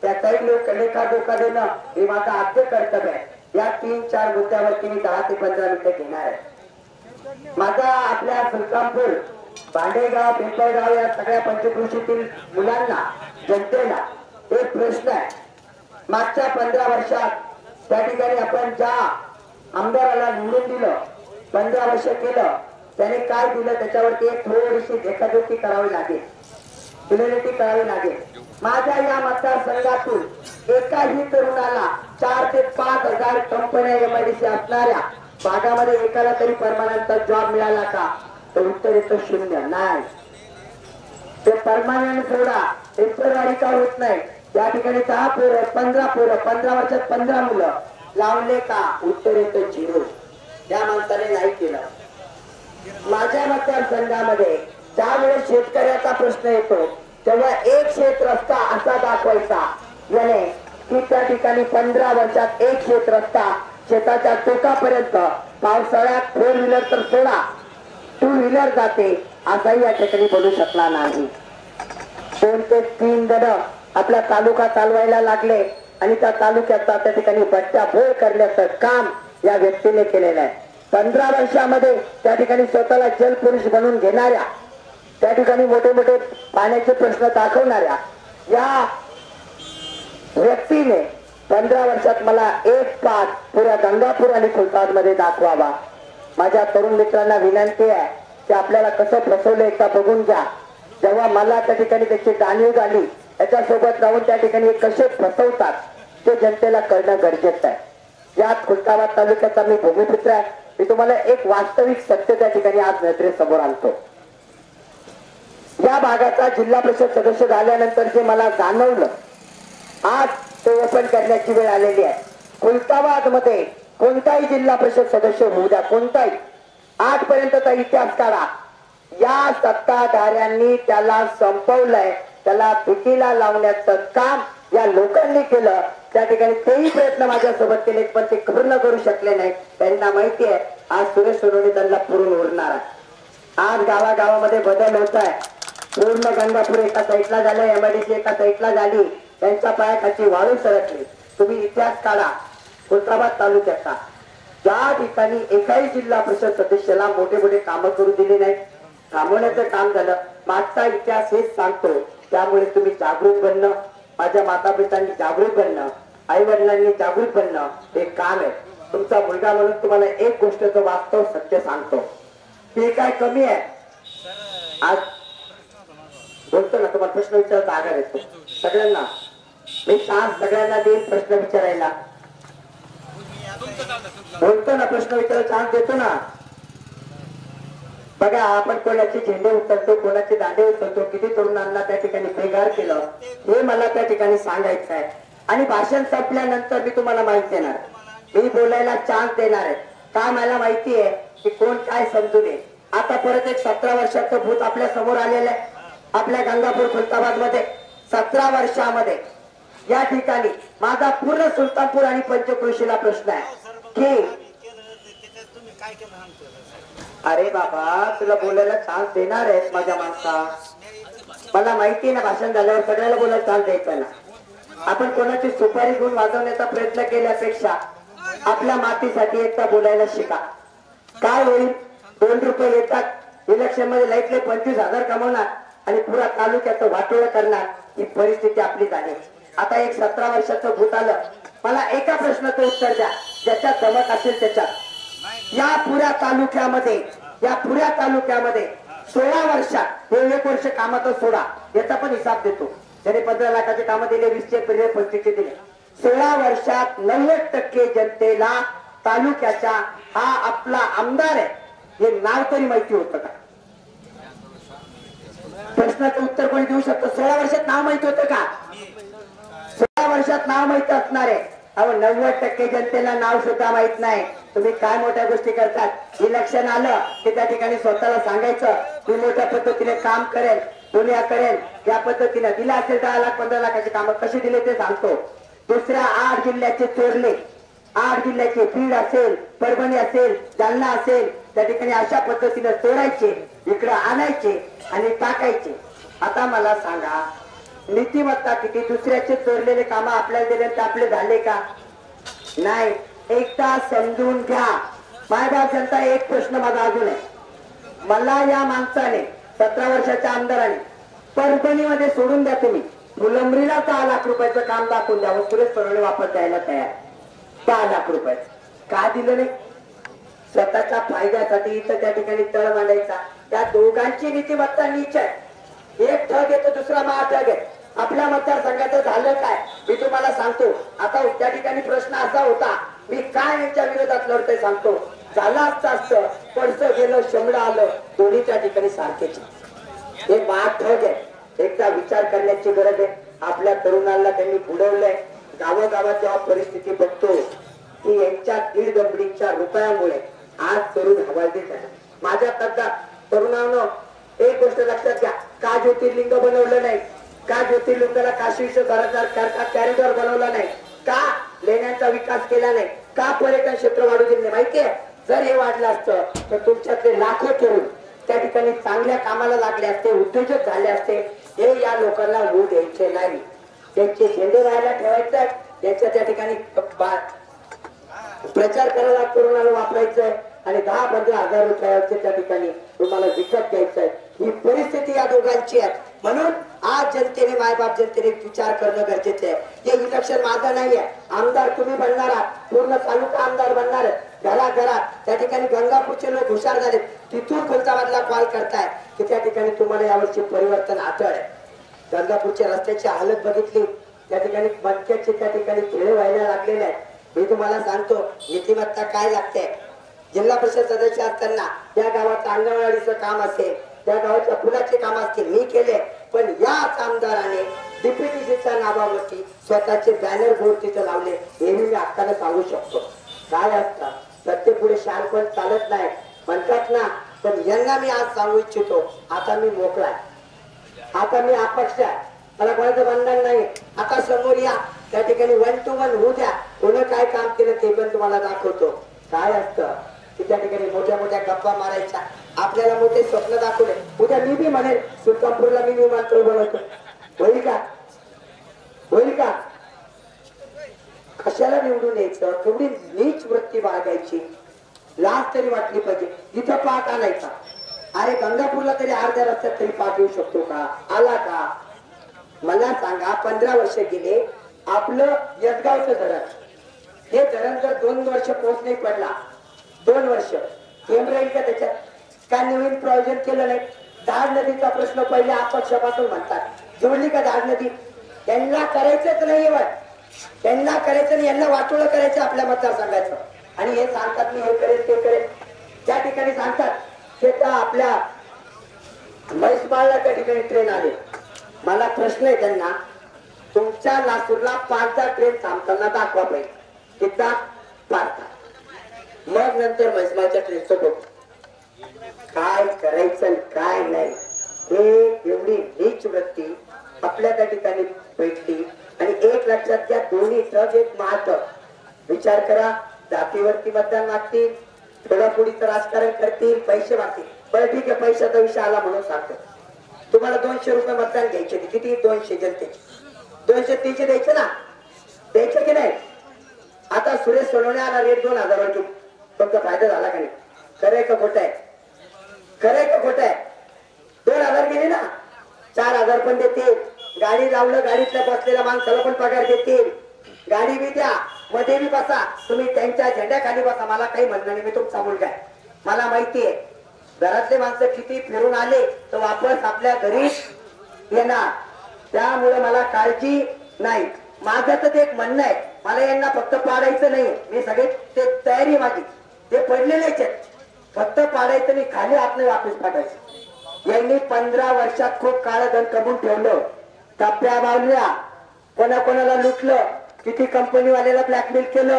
त्या काही लोक लेखा देणं हे माझं आद्य कर्तव्य आहे. या 3-4 मुद्द्यावरती मी 10 ते 15 मिनिटं घेणार आहे. माझा आपल्या सुलतानपूर, भांडेगाव, पिंपळगाव या सगळ्या पंचक्रोशीतील मुलांना, जनतेला एक प्रश्न आहे. मागच्या 15 वर्षात त्या ठिकाणी आपण ज्या आमदाराला निवडून दिलं, 15 वर्ष केलं, त्याने काय दिलं त्याच्यावरती एक थोडीशी देखरेखी करावी लागेल, क्लिअरिटी करावी लागेल. माझ्या या मतदारसंघातून एकाही तरुणाला 4 ते 5 हजार कंपन्या एमआयडीसी असणाऱ्या भागामध्ये एकाला तरी परमानंटचा जॉब मिळाला का? तर उत्तर येतं शून्य. नाही, ते परमानंट सोडा, टेम्पररी का होत नाही. या ठिकाणी 10 पोरं 15 पोरं 15 वर्षात 15 मुलं लावले का? उत्तर येतं 0. त्या माणसाने नाही केलं. माझ्या मतदारसंघामध्ये ज्यावेळेस शेतकऱ्याचा प्रश्न येतो तेव्हा एक शेत रस्ता असा दाखवायचा याने की त्या ठिकाणी 15 वर्षात एक शेत रस्ता शेताच्या टोकापर्यंत पावसाळ्यात 4 व्हीलर तर सोडा 2 व्हीलर जाते असाही या ठिकाणी बोलू शकला नाही. 2 ते 3 जण आपला तालुका चालवायला लागले आणि त्या तालुक्याचा त्या ठिकाणी बट्ट्या बोळ करण्याचं काम या व्यक्तीने केलेलं आहे. 15 वर्षामध्ये त्या ठिकाणी स्वतःला जलपुरुष बनवून घेणाऱ्या, त्या ठिकाणी मोठे मोठे पाण्याचे प्रश्न दाखवणाऱ्या या व्यक्तीने 15 वर्षात मला एक पाठ पुऱ्या गंगापूर आणि खुलताबाद मध्ये दाखवावा. माझ्या तरुण मित्रांना विनंती आहे की आपल्याला कसं फसवलं एकदा बघून घ्या. जेव्हा मला त्या ठिकाणी त्याची जाणीव झाली त्याच्यासोबत राहून त्या ठिकाणी कसे फसवतात ते जनतेला कळणं गरजेचं आहे. यात खुलताबाद तालुक्याचा मी भूमिपुत्र आहे. मी तुम्हाला एक वास्तविक सत्य त्या ठिकाणी आज नजरेसमोर आणतो. या भागाचा जिल्हा परिषद सदस्य झाल्यानंतर जे मला जाणवलं आज ते ओपन करण्याची वेळ आलेली आहे. खुलताबाद मध्ये कोणताही जिल्हा परिषद सदस्य होऊ द्या, कोणताही आजपर्यंतचा इतिहास काढा, या सत्ताधाऱ्यांनी त्याला संपवलंय, त्याला भीतीला लावण्याचं काम या लोकांनी केलं. त्या ठिकाणी तेही प्रयत्न माझ्यासोबत केले पण ते पूर्ण करू शकले नाही. त्यांना माहिती आहे आज सुरेश सोनवणे त्यांना पुरून उरणार आहे. आज गावागावामध्ये बदल होत आहे. पूर्ण गंगापूर एका साईडला झालं, एमआयडीसी एका साईडला झाली, त्यांच्या पायाखाली वाळू सरकली. तुम्ही इतिहास काढा खुलताबाद तालुक्याचा, ज्या ठिकाणी एकाही जिल्हा परिषद सदस्याला मोठे मोठे कामं करू दिले नाही, थांबवण्याचं काम झालं. मागचा इतिहास हेच सांगतो. त्यामुळे तुम्ही जागृत बनणं, माझ्या माता पितांनी जागृत बनणं, आई वडिलांनी जागृत बनणं हे काम आहे. तुमचा मुलगा म्हणून तुम्हाला एक गोष्टचं वास्तव सत्य सांगतो, ते काय कमी आहे. आज बोलतो ना, तुम्हाला प्रश्न विचारायचा आधार येतो सगळ्यांना. मी चान्स सगळ्यांना देईन प्रश्न विचारायला. बोलतो ना, प्रश्न विचारायला चान्स देतो ना. बघा, आपण कोणाचे झेंडे उचलतो, कोणाचे दांडे उचलतो, किती तरुणांना त्या ठिकाणी बेगार केलं हे मला त्या ठिकाणी सांगायचं आहे. आणि भाषण संपल्यानंतर मी तुम्हाला माहिती देणार, मी बोलायला चान्स देणार आहे. का मला माहिती आहे की कोण काय समजू नये. आता परत एक 17 वर्षाचं भूत आपल्या समोर आलेलं आहे. आपल्या गंगापूर खुलताबाद मध्ये 17 वर्षामध्ये या ठिकाणी माझा पूर्ण सुलतानपूर आणि पंचक्रोशीला प्रश्न आहे की अरे बाबा, तुला बोलायला चान्स देणार आहेस माझ्या माणसा. मला माहिती आहे ना, भाषण झाल्यावर सगळ्याला बोलायला चान्स द्यायचा ना. आपण कोणाची सुपारी घेऊन वाजवण्याचा प्रयत्न केल्यापेक्षा आपल्या मातीसाठी एकदा बोलायला शिका. काय होईल, 2 रुपये येतात इलेक्शन मध्ये, लाईटले 25,000 कमवणार आणि पुरा तालुक्याचं वाटोळं करणार, ही परिस्थिती आपली झाली. आता एक 17 वर्षाचं भूत आलं. मला एका प्रश्नाचं उत्तर द्या, ज्याच्यात धमक असेल त्याच्यात. या पुऱ्या तालुक्यामध्ये 16 वर्षात हे 1 वर्ष कामाचा सोडा याचा पण हिसाब देतो. त्याने 15 लाखाचे कामं दिले, 20चे दिले, 25चे दिले. 16 वर्षात 90% जनतेला तालुक्याच्या हा आपला आमदार आहे हे नाव तरी माहिती होतं का? प्रश्नाचं उत्तर कोणी देऊ शकतो? 16 वर्षात नाव माहिती होतं का? 16 वर्षात नाव माहिती असणार आहे. अहो 90% जनतेला नाव सुद्धा माहित नाही. तुम्ही काय मोठ्या गोष्टी करतात. इलेक्शन आलं की त्या ठिकाणी स्वतःला सांगायचं मी मोठ्या पद्धतीने काम करेल, दुनिया करेल. या पद्धतीने दिला असेल 10 लाख 15 लाखाचे काम कसे दिले ते सांगतो. दुसऱ्या 8 जिल्ह्याचे चोरले, 8 जिल्ह्याचे बीड असेल, परभणी असेल, जालना असेल, त्या ठिकाणी अशा पद्धतीने चोरायचे, इकडे आणायचे आणि टाकायचे. आता मला सांगा, नीतिमत्ता किती? दुसऱ्याचे चोरलेले काम आपल्याला दिले ते आपले झाले का? नाही. एकदा समजून घ्या. मायबाप जनता, एक प्रश्न माझा अजून आहे. मला या माणसाने 17 वर्षाच्या आमदाराने परभणीमध्ये सोडून द्या, तुम्ही फुलंब्रीला 10 लाख रुपयाचं काम दाखवून द्यावं, सुरेश सोनवणे वापस द्यायला तयार. 10 लाख रुपये का दिलं नाही? स्वतःच्या फायद्यासाठी इथं त्या ठिकाणी तळ मांडायचा. त्या दोघांची नीतिमत्ता नीच आहे. एक ठग येतो, दुसरा महाठग आहे. आपल्या मतदारसंघाचं झालं काय मी तुम्हाला सांगतो. आता त्या ठिकाणी प्रश्न असा होता मी काय यांच्या विरोधात लढतोय सांगतो. झालं असतं पडसं गेलं शमडं आलं दोन्ही त्या ठिकाणी सारखेच. हे महाग ठग आहे. एकदा विचार करण्याची गरज आहे. आपल्या तरुणांना त्यांनी बुडवलंय. गावागावात जेव्हा परिस्थिती बघतो की यांच्या 1.5 दमडीच्या रुपयामुळे आज तरुण हवालदिल झाले. माझ्या तरुणांनो एक गोष्ट लक्षात घ्या. का ज्योतिर्लिंग बनवलं नाही? का ज्योतिर्लिंगाला काशी कॅरिडॉर बनवला नाही? का लेण्यांचा विकास केला नाही? का पर्यटन क्षेत्र वाढू दिले नाही? माहितीये जर हे वाढलं असतं तर तुमच्यातले लाखो तरुण त्या ठिकाणी चांगल्या कामाला लागले असते, उद्योजक झाले असते. हे या लोकांना होऊ द्यायचे नाही. त्यांचे झेंडे राहायला ठेवायचे. त्यांच्या त्या ठिकाणी प्रचार करायला तरुणाला वापरायचंय आणि 10-15 हजार रुपयाचे त्या ठिकाणी तुम्हाला विकत घ्यायचंय. ही परिस्थिती या दोघांची आहे. म्हणून आज जनतेने मायबाप जनतेने विचार करणं गरजेचे आहे. हे इलेक्शन माझं नाही आहे. आमदार तुम्ही बनणार आहात. पूर्ण तालुका आमदार बनणार आहे. घराघरात त्या ठिकाणी गंगापूरचे लोक हुशार झाले. तिथून खुलताबादला कॉल करताय की त्या ठिकाणी तुम्हाला यावर्षी परिवर्तन आढळ आहे. गंगापूरच्या रस्त्याची हालत बघितली. त्या ठिकाणी मटक्याचे त्या ठिकाणी खेळ व्हायला लागलेले आहेत. मी तुम्हाला सांगतो नीतिमत्ता काय लागते. जिल्हा परिषद सदस्य असताना त्या गावाचं अंगणवाडीचं काम असेल, त्या गावाच्या फुलाचे काम असतील मी केले. पण याच आमदाराने डीपीटीसीच्या नावावरती स्वतःचे बॅनर बोर्ड तिथे लावले. हे मी आत्ताना सांगू शकतो. काय असतं सत्य पुढे शानपण चालत नाही म्हणतात ना. पण यांना मी आज सांगू इच्छितो आता मी मोकळा आहे. आता मी अपक्ष आहे. मला कोणाचं बंधन नाही. आता समोर या त्या ठिकाणी 1 to 1 होऊ द्या. कोणी काय काम केलं ते पण तुम्हाला दाखवतो. काय असतं की त्या ठिकाणी मोठ्या मोठ्या गप्पा मारायच्या. आपल्याला मोठे स्वप्न दाखवले. उद्या मी बी म्हणेल सुलतानपूरला मी विमानतळ बनवतो. होईल का? होईल का? कशाला निवडून यायचं? थोडी नीच वृत्ती बाळगायची. लाज तरी वाटली पाहिजे. इथं पाठ आणायचा. अरे गंगापूरला तरी अर्ध्या रस्त्यात तरी पाठ येऊ शकतो का? आला का? मला सांगा 15 वर्ष गेले. आपलं यसगावचं धरण हे धरण जर 2 वर्ष पाऊस नाही पडला 2 वर्ष केम राहील का त्याच्यात? काय नवीन प्रयोजन केलं नाही? दाड नदीचा प्रश्न पहिले अपक्षपासून म्हणतात. जोडली का दाड नदी? त्यांना करायचंच नाही. त्यांना करायचं नाही. यांना वाटोळं करायचं आपल्या मतदारसंघाचं. आणि हे सांगतात मी हे करेल ते करेल. त्या ठिकाणी सांगतात ते तर आपल्या म्हैसमाळला त्या ठिकाणी ट्रेन आले. मला प्रश्न आहे त्यांना तुमच्या लातूरला 5दा ट्रेन थांबताना दाखवा पाहिजे. तिथला 5दा मग नंतर म्हैसमाळच्या ट्रेनचं बघ काय करायचं काय नाही. हे एवढी नीच वृत्ती आपल्या त्या ठिकाणी भेटली. आणि एक लक्षात घ्या दोन्ही ट्रक एक महाट्रक. विचार करा जातीवरती मतदान मागतील, थोडापुडीचं राजकारण करतील, पैसे मागतील. बरं ठीक आहे पैशाचा विषय आला म्हणून सांगतो. तुम्हाला 200 रुपये मतदान घ्यायचे. किती? 200 जनतेचे 200 द्यायचे ना? द्यायचे की नाही? आता सुरेश सोनवणे आला रेट 2000 वर. तुमचा फायदा झाला का नाही? खरंय का खोट आहे? खरंय का खोट आहे? 2000 गेले ना 4000 पण देतील. गाडी लावलं गाडीतल्या बसलेल्या माणसाला पण पगार देतील. गाडी बी द्या मध्ये बी बसा. तुम्ही त्यांच्या झेंड्याखाली बसा. मला काही म्हणणं नाही. मी तुमचा मुलगा आहे. मला माहितीये घरातले माणसं किती फिरून आले तर वापस आपल्या घरी येणार. त्यामुळे मला काळजी नाही. माझं तर ते एक म्हणणं आहे मला यांना फक्त पाडायचं नाही. मी सगळे ते तयारी माझी ते पडलेलेच आहेत. फक्त पाडायचं नाही खाली आपले वापस पाडायचं. यांनी 15 वर्षात खूप काळ धन कमवून ठेवलं. टप्प्या बावल्या कोणाकोणाला लुटलं. किती कंपनीवाल्याला ब्लॅकमेल केलं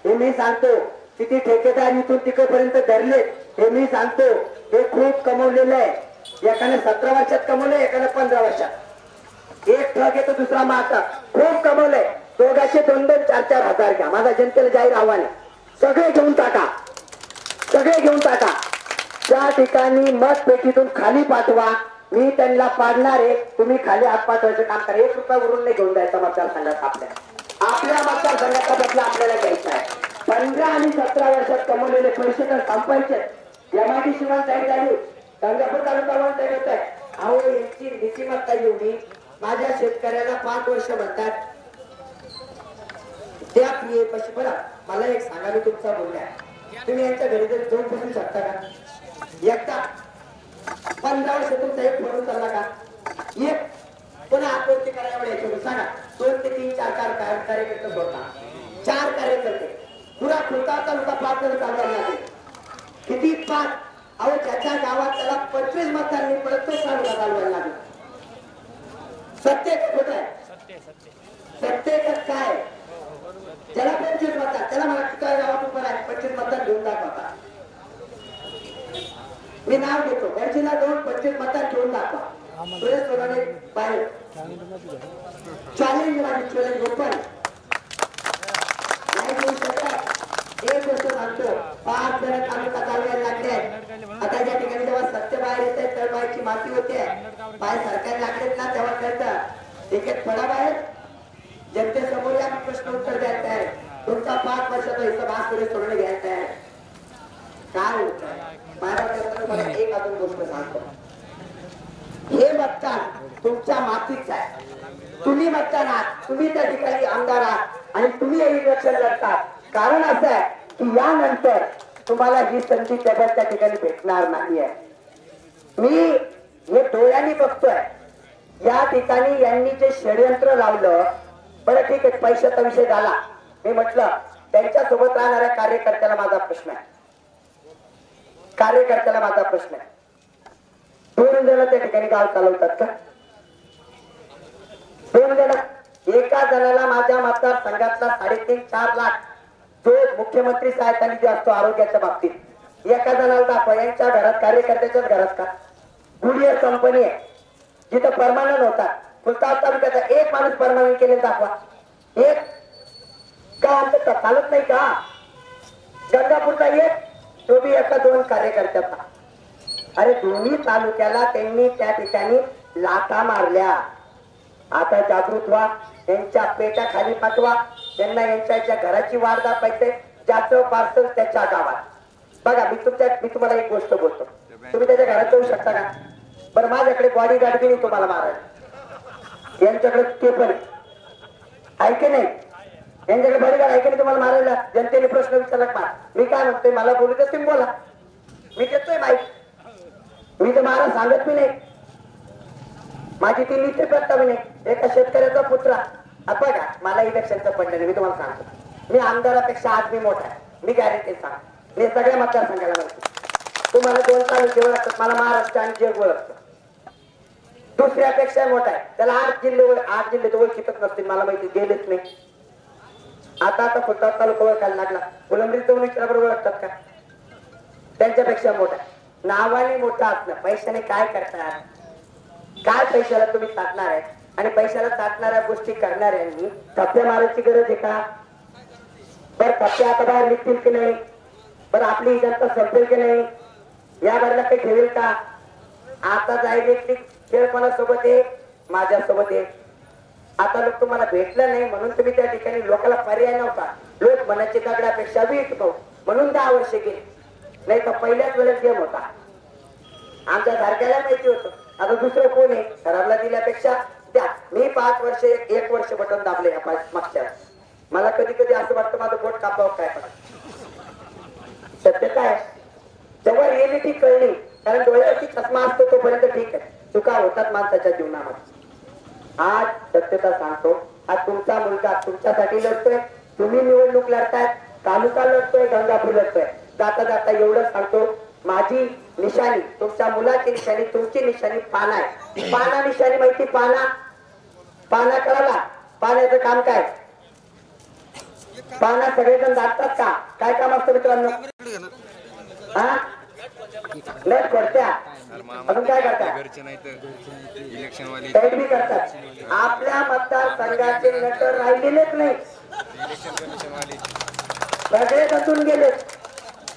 हे मी सांगतो. किती ठेकेदार इथून तिकडपर्यंत धरले हे मी सांगतो. हे खूप कमवलेलं आहे. एकाने 17 वर्षात कमवलं एकाने 15 वर्षात. एक ट्रक येतो दुसरा माता खूप कमवलंय. दोघांचे 2-2, 4-4 हजार घ्या. माझा जनतेला जाहीर आव्हान आहे. सगळे घेऊन टाका. सगळे घेऊन टाका. त्या ठिकाणी मतपेटीतून खाली पाठवा. मी त्यांना पाडणार आहे. तुम्ही खाली हात पाठवायचं काम करा. 1 रुपया वरून नाही घेऊन जायचा मतदारसंघात. आपल्या मतदारसंघाचा बदला आपल्याला घ्यायचा आहे. 15 आणि 17 वर्षात कमवलेले पैसे तर संपायचे. एमआयडी शिवाय साईड झाली. गंगापूर तालुका वन साईड होत आहे. अहो यांची नीतिमत्ता एवढी. माझ्या शेतकऱ्याला 5 वर्ष म्हणतात त्या प्रिय पशी. बरं मला एक सांगा मी तुमचा बोलल्या तुम्ही यांच्या घरी जर जाऊन बसू शकता का? एकटा 15 वर्ष तुमचा एक फोन चालला का? एक पुन्हा आत्महत्या करायला एवढे यायचे सांगा 2 ते 3 4 कार्यकर्ते होता 4 कार्यकर्ते पुरा खुलता तालुका 5 जण चालवायला लागले किती 5 अहो ज्याच्या गावात त्याला 25 मतदार पडत तो तालुका चालवायला लागला सत्य खोट आहे सत्य काय त्याला 25 मतदार त्याला मला तुझ्या गावात उभं आहे 25 मतदार घेऊन दाखवता मी नाव घेतो गडचिला जाऊन 25 मतदार घेऊन दाखवा सुरेश सोनवणे बाहेर चॅलेंज माझी चॅलेंज ओपन नाही घेऊ शकत एक गोष्ट सांगतो 5 जण तालुका चालवायला लागले आता ज्या ठिकाणी जेव्हा सत्य बाहेर येते तळबाईची माती होते पाय सरकार लागलेत ना तेव्हा कळतं एक पडा बाहेर जनतेसमोर या प्रश्न उत्तर द्यायचं आहे तुमचा 5 वर्षाचा हिशोब आज सुरेश सोनवणे घ्यायचा आहे काय होत मला एक अजून गोष्ट सांगतो हे मतदान तुमच्या मातीचं आहे तुम्ही मतदान आहात तुम्ही त्या ठिकाणी आमदार आहात आणि तुम्ही इलेक्शन लढतात कारण असं आहे की यानंतर तुम्हाला ही संधी केवळ त्या ठिकाणी भेटणार नाहीये मी हे डोळ्यांनी बघतोय या ठिकाणी यांनी जे षडयंत्र लावलं बरं ठीक आहे पैशाचा विषय झाला मी म्हटलं त्यांच्या सोबत राहणाऱ्या कार्यकर्त्याला माझा प्रश्न आहे कार्यकर्त्याला माझा प्रश्न आहे 2 जण त्या ठिकाणी गाव चालवतात का 2 जण एका जणाला माझ्या मतदारसंघातला 3.5-4 लाख जो मुख्यमंत्री सहायता निधी असतो आरोग्याच्या बाबतीत एका जणाला दाखवा यांच्या घरात कार्यकर्त्याच्याच घरात का गुडिया कंपनी आहे जिथं परमानंट होतात फुलताव तालुक्याचा एक माणूस परमानंट केलेला दाखवा एक का आमचं चालत नाही का गंगापूरचा एक तो बी एका 2 कार्यकर्त्याचा अरे दोन्ही तालुक्याला त्यांनी त्या ठिकाणी लाथा मारल्या आता जागृत व्हा त्यांच्या पेट्या खाली पाठवा त्यांना यांच्या घराची वाढ दाखवायचे ज्याचं पार्सल त्याच्या गावात बघा मी तुम्हाला एक गोष्ट बोलतो तुम्ही त्याच्या घरात जाऊ शकता का बरं माझ्याकडे बॉडी गार्ड बी नाही तुम्हाला मारायला यांच्याकडे ते पण ऐके नाही यांच्याकडे बॉडी गार्ड ऐके नाही तुम्हाला मारायला जनतेने प्रश्न विचारला का मी काय म्हणतोय मला बोलू दे तुम्ही बोला मी देतोय माहिती मी तर महाराज सांगत मी नाही माझी ती निश्चित करता मी नाही एका शेतकऱ्याचा पुत्र बघा मला इलेक्शनचं पडलं नाही मी तुम्हाला सांगतो मी आमदारापेक्षा आज मी मोठा आहे मी गॅरंटी सांग मी सगळ्या मतदारसंघाला म्हणतो तुम्हाला 2 तालुके ओळखतात मला महाराष्ट्र आणि जग ओळखतं दुसऱ्यापेक्षा मोठा आहे त्याला 8 जिल्हे तर ओळखीतच नसतील मला माहिती गेलेच नाही आता फुलताव तालुका ओळखायला लागला फुलंब्री जाऊन विचाराबरोबर ओळखतात का त्यांच्यापेक्षा मोठा नावाने मोठा असणं पैशाने काय करतात काय पैशाला तुम्ही साधणार आहे आणि पैशाला साधणाऱ्या गोष्टी करणाऱ्यांनी थप्प्या मारायची गरज आहे का बरं थप्प्या आता बाहेर निघतील की नाही बरं आपली जनता संपेल की नाही या बाजूला काही ठेवेल का आता जाईल खेळ कोणासोबत आहे माझ्यासोबत आहे आता लोक तुम्हाला भेटलं नाही म्हणून तुम्ही त्या ठिकाणी लोकांना पर्याय नव्हता लोक मनाची दगडापेक्षा वीट म्हणून 10 वर्षे गेले नाही तर पहिल्याच वेळेस गेम होता आमच्या सारख्याला माहिती होतं आता दुसरं कोण आहे खराबला दिल्यापेक्षा द्या मी 5 वर्ष 1 वर्ष बटन दाबले मागच्या मला कधी कधी असं वाटतं माझं बोट कापावं काय पण सत्य काय जेव्हा रिएलिटी कळली कारण डोळ्यावरती चष्मा असतो तोपर्यंत ठीक आहे चुका होतात माणसाच्या जीवनामध्ये आज सत्यता सांगतो आज तुमचा मुलगा तुमच्यासाठी लढतोय तुम्ही निवडणूक लढतायत तालुका लढतोय गंगापूर लढतोय जाता जाता एवढं सांगतो माझी निशाणी तुमच्या मुलाची निशाणी तुमची निशाणी पाना आहे पाना निशाणी माहिती पाना कळाला पाण्याचं काम काय पाना सगळेजण जातात का काय काम असतं मित्रांनो हा लट करत्या अजून काय करतात बी करतात आपल्या मतदारसंघाचे नट राहिलेलेच नाही सगळे बसून गेलेत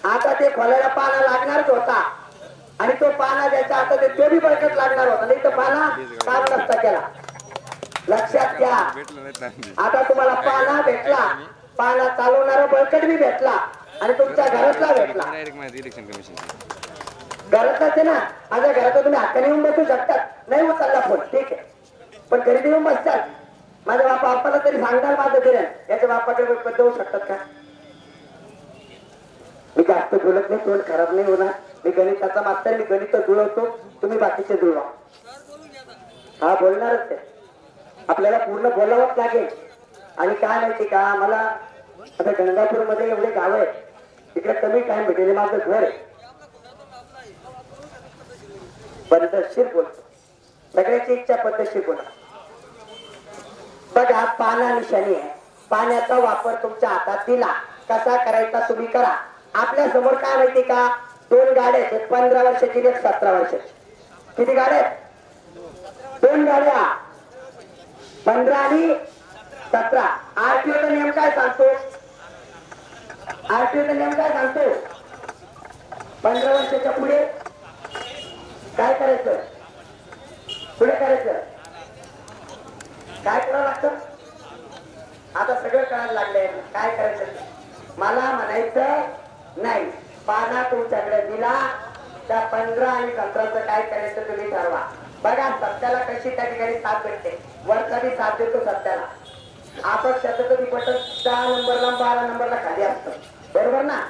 आता ते खोलायला पाना लागणारच होता आणि तो पाना ज्याच्या आता ते बी बळकट लागणार होता नाही तर पाना काम नसता केला लक्षात घ्या आता तुम्हाला पाना भेटला पाना चालवणारा बळकट बी भेटला आणि तुमच्या घरातला भेटला घरातच आहे ना माझ्या घरात तुम्ही हक्काने येऊन बसू शकतात नाही उचलला फोन ठीक आहे पण घरी येऊन बसतात माझ्या बापाला तरी सांगणार माझं किरण याच्या बापाकडे देऊ शकतात का मी जास्त बोलत नाही तोंड खराब नाही होणार मी गणिताचा मास्तर मी गणित जुळवतो तुम्ही बाकीचे जुळवा हा बोलणारच आहे आपल्याला पूर्ण बोलावंच लागेल. आणि काय माहिती का, मला आता गंगापूर मध्ये एवढे गाव आहे, तिकडे कमी टाइम भेटेल. माझं घर आहे, पद्धतशीर बोलतो, सगळ्याची इच्छा पद्धतशीर बोला. बघा, पाना निशाणी आहे, पाण्याचा वापर तुमच्या हातात दिला, कसा करायचा तुम्ही करा. आपल्या समोर काय माहिती का, 2 गाड्या आहेत, 15 वर्षाची एक 17 वर्षाची. किती गाड्या आहेत? 2 गाड्या, 15 आणि 17. आरटीओचा नियम काय सांगतो? आरटीओचा नियम काय सांगतो? 15 वर्षाच्या पुढे काय करायचं? पुढे करायचं काय करावं लागतं? आता सगळं कळायला लागलंय काय करायचं. मला म्हणायचं नाही, पाना तुमच्याकडे दिला, त्या 15 आणि 17चं काय करायचं तुम्ही ठरवा. बघा, सत्याला कशी त्या ठिकाणी साथ भेटते. वरचा बी साथ देतो सत्याला. आपण शतक बटन 10 नंबरला 12 नंबरला खाली असतं, बरोबर ना.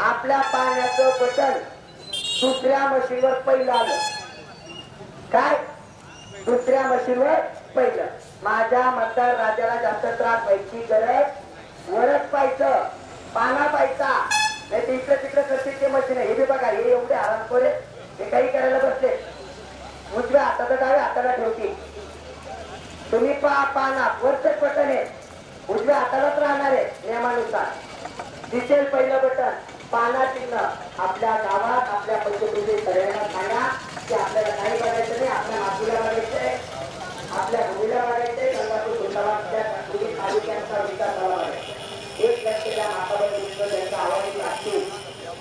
आपल्या पाण्याचं बटन दुसऱ्या मशीनवर पहिलं आलं. काय? दुसऱ्या मशीनवर पहिलं. माझ्या मतदार राजाला जास्त त्रास व्हायची गरज वरच पाहायचं, पाना पाहायचा नाही. ते इकडे तिकडे करतील ते मशीन आहे. हे बी बघा, हे एवढे आरामखोर आहे, हे काही करायला बसले. उजव्या हाताला डाव्या हाताला ठेवतील. तुम्ही पाना वरच बटन आहे, उजव्या हातालाच राहणार आहे नियमानुसार. दिसेल पहिलं बटन, पाना चिन्ह. आपल्या गावात आपल्या पंचायतीमध्ये सगळ्यांना सांगा की आपल्याला काही बघायचं नाही, आपल्या मातीला बघायचंय, आपल्या भूमीला बघायचंय. गंगापूर गुंडाबादच्या तालुक्यांचा विकास झाला पाहिजे. एक लक्ष द्या, मातावर त्यांचा आवाज लागतो.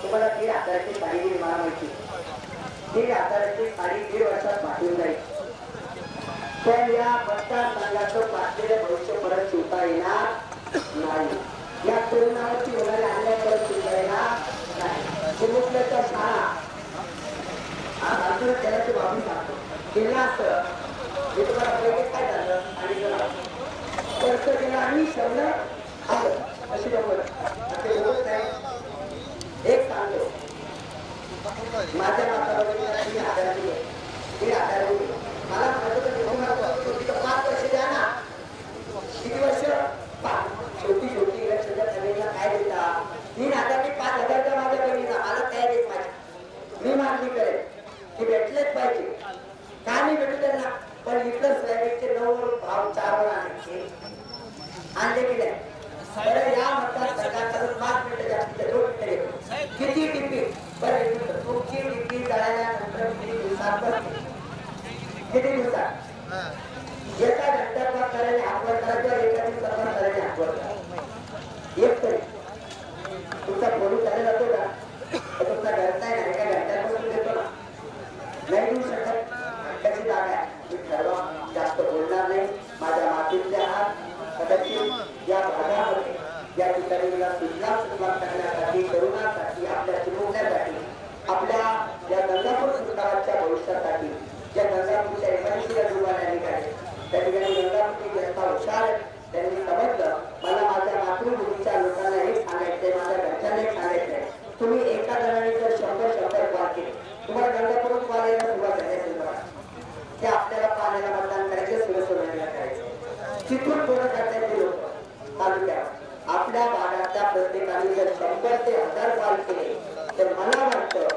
तुम्हाला 1,500ची साडी दिली, मला माहिती 1,500ची साडी 1.5 वर्षात पाठवून जाईल. पण या मतदारसंघाचं पाठलेलं भविष्य परत शिवता येणार नाही. या तरुणावरती होणारे अन्याय परत शिवता येणार नाही. चिमुकल्याच्या शाळा अजून त्याला ते बाबी सांगतो केला असतं. हे तुम्हाला पहिले काय झालं आणि खर्च केला आणि शब्द आलं अशी गमत एक सांगतो. माझ्या माताबरोबर 3,000 दिले, 3,000 दिले. मला म्हणायचं 5 वर्ष द्या ना. किती वर्ष? 5. शेवटी लक्षात सगळ्यांना काय देता? 3,000 मी 5,000 माझ्या बहिणीला, मला काय देत माझी. मी मागणी करेल की भेटलेच पाहिजे. का नाही भेटू त्यांना? पण इथलं सोयाबीनचे 9 भाव 4 वर आणायचे आणले की नाही. बरं, या मतदारसंघात 5 मिनिटं जास्त 2 मिनिटं किती टिपी. बरं, तुमची टिपी जळाल्यानंतर किती दिवसात बसते? किती दिवसात? एका घंट्यात करायला हातवर करायचं, एका दिवसात करायला हातवर करायचं. एक तरी तुमचा फोन करायला जातो का? तुमचा घरचा आहे ना, एका घंट्यापासून देतो ना, नाही देऊ शकत. त्याची जागा आहे. मी ठरवा जास्त बोलणार नाही. माझ्या मातीतले आहात, कदाचित या भागामध्ये या ठिकाणी मला सुधार करण्यासाठी, तरुणासाठी, आपल्या चिमुकण्यासाठी, आपल्या या गंगापूर सरकारच्या भविष्यासाठी, ज्या गंगापूरच्या एकादशीला जुळवायला निघाले त्या ठिकाणी गंगापूरची जनता हुशार आहे. त्यांनी समजलं मला माझ्या मातृभूमीच्या लोकांना हे सांगायचंय, माझ्या घरच्यांना हे सांगायचंय. तुम्ही एका जणांनी जर 100 कॉल केले, तुम्हाला गंगापूर कॉल यायला सुरुवात करायची बघा. ते आपल्याला पाण्याला मतदान करायचं, सुरसोडण्याला करायचं. तिथून पूर्ण करण्याचे लोक तालुक्यात आपल्या भागातल्या प्रत्येकाने जर 100 ते 1000 कॉल केले तर मला वाटतं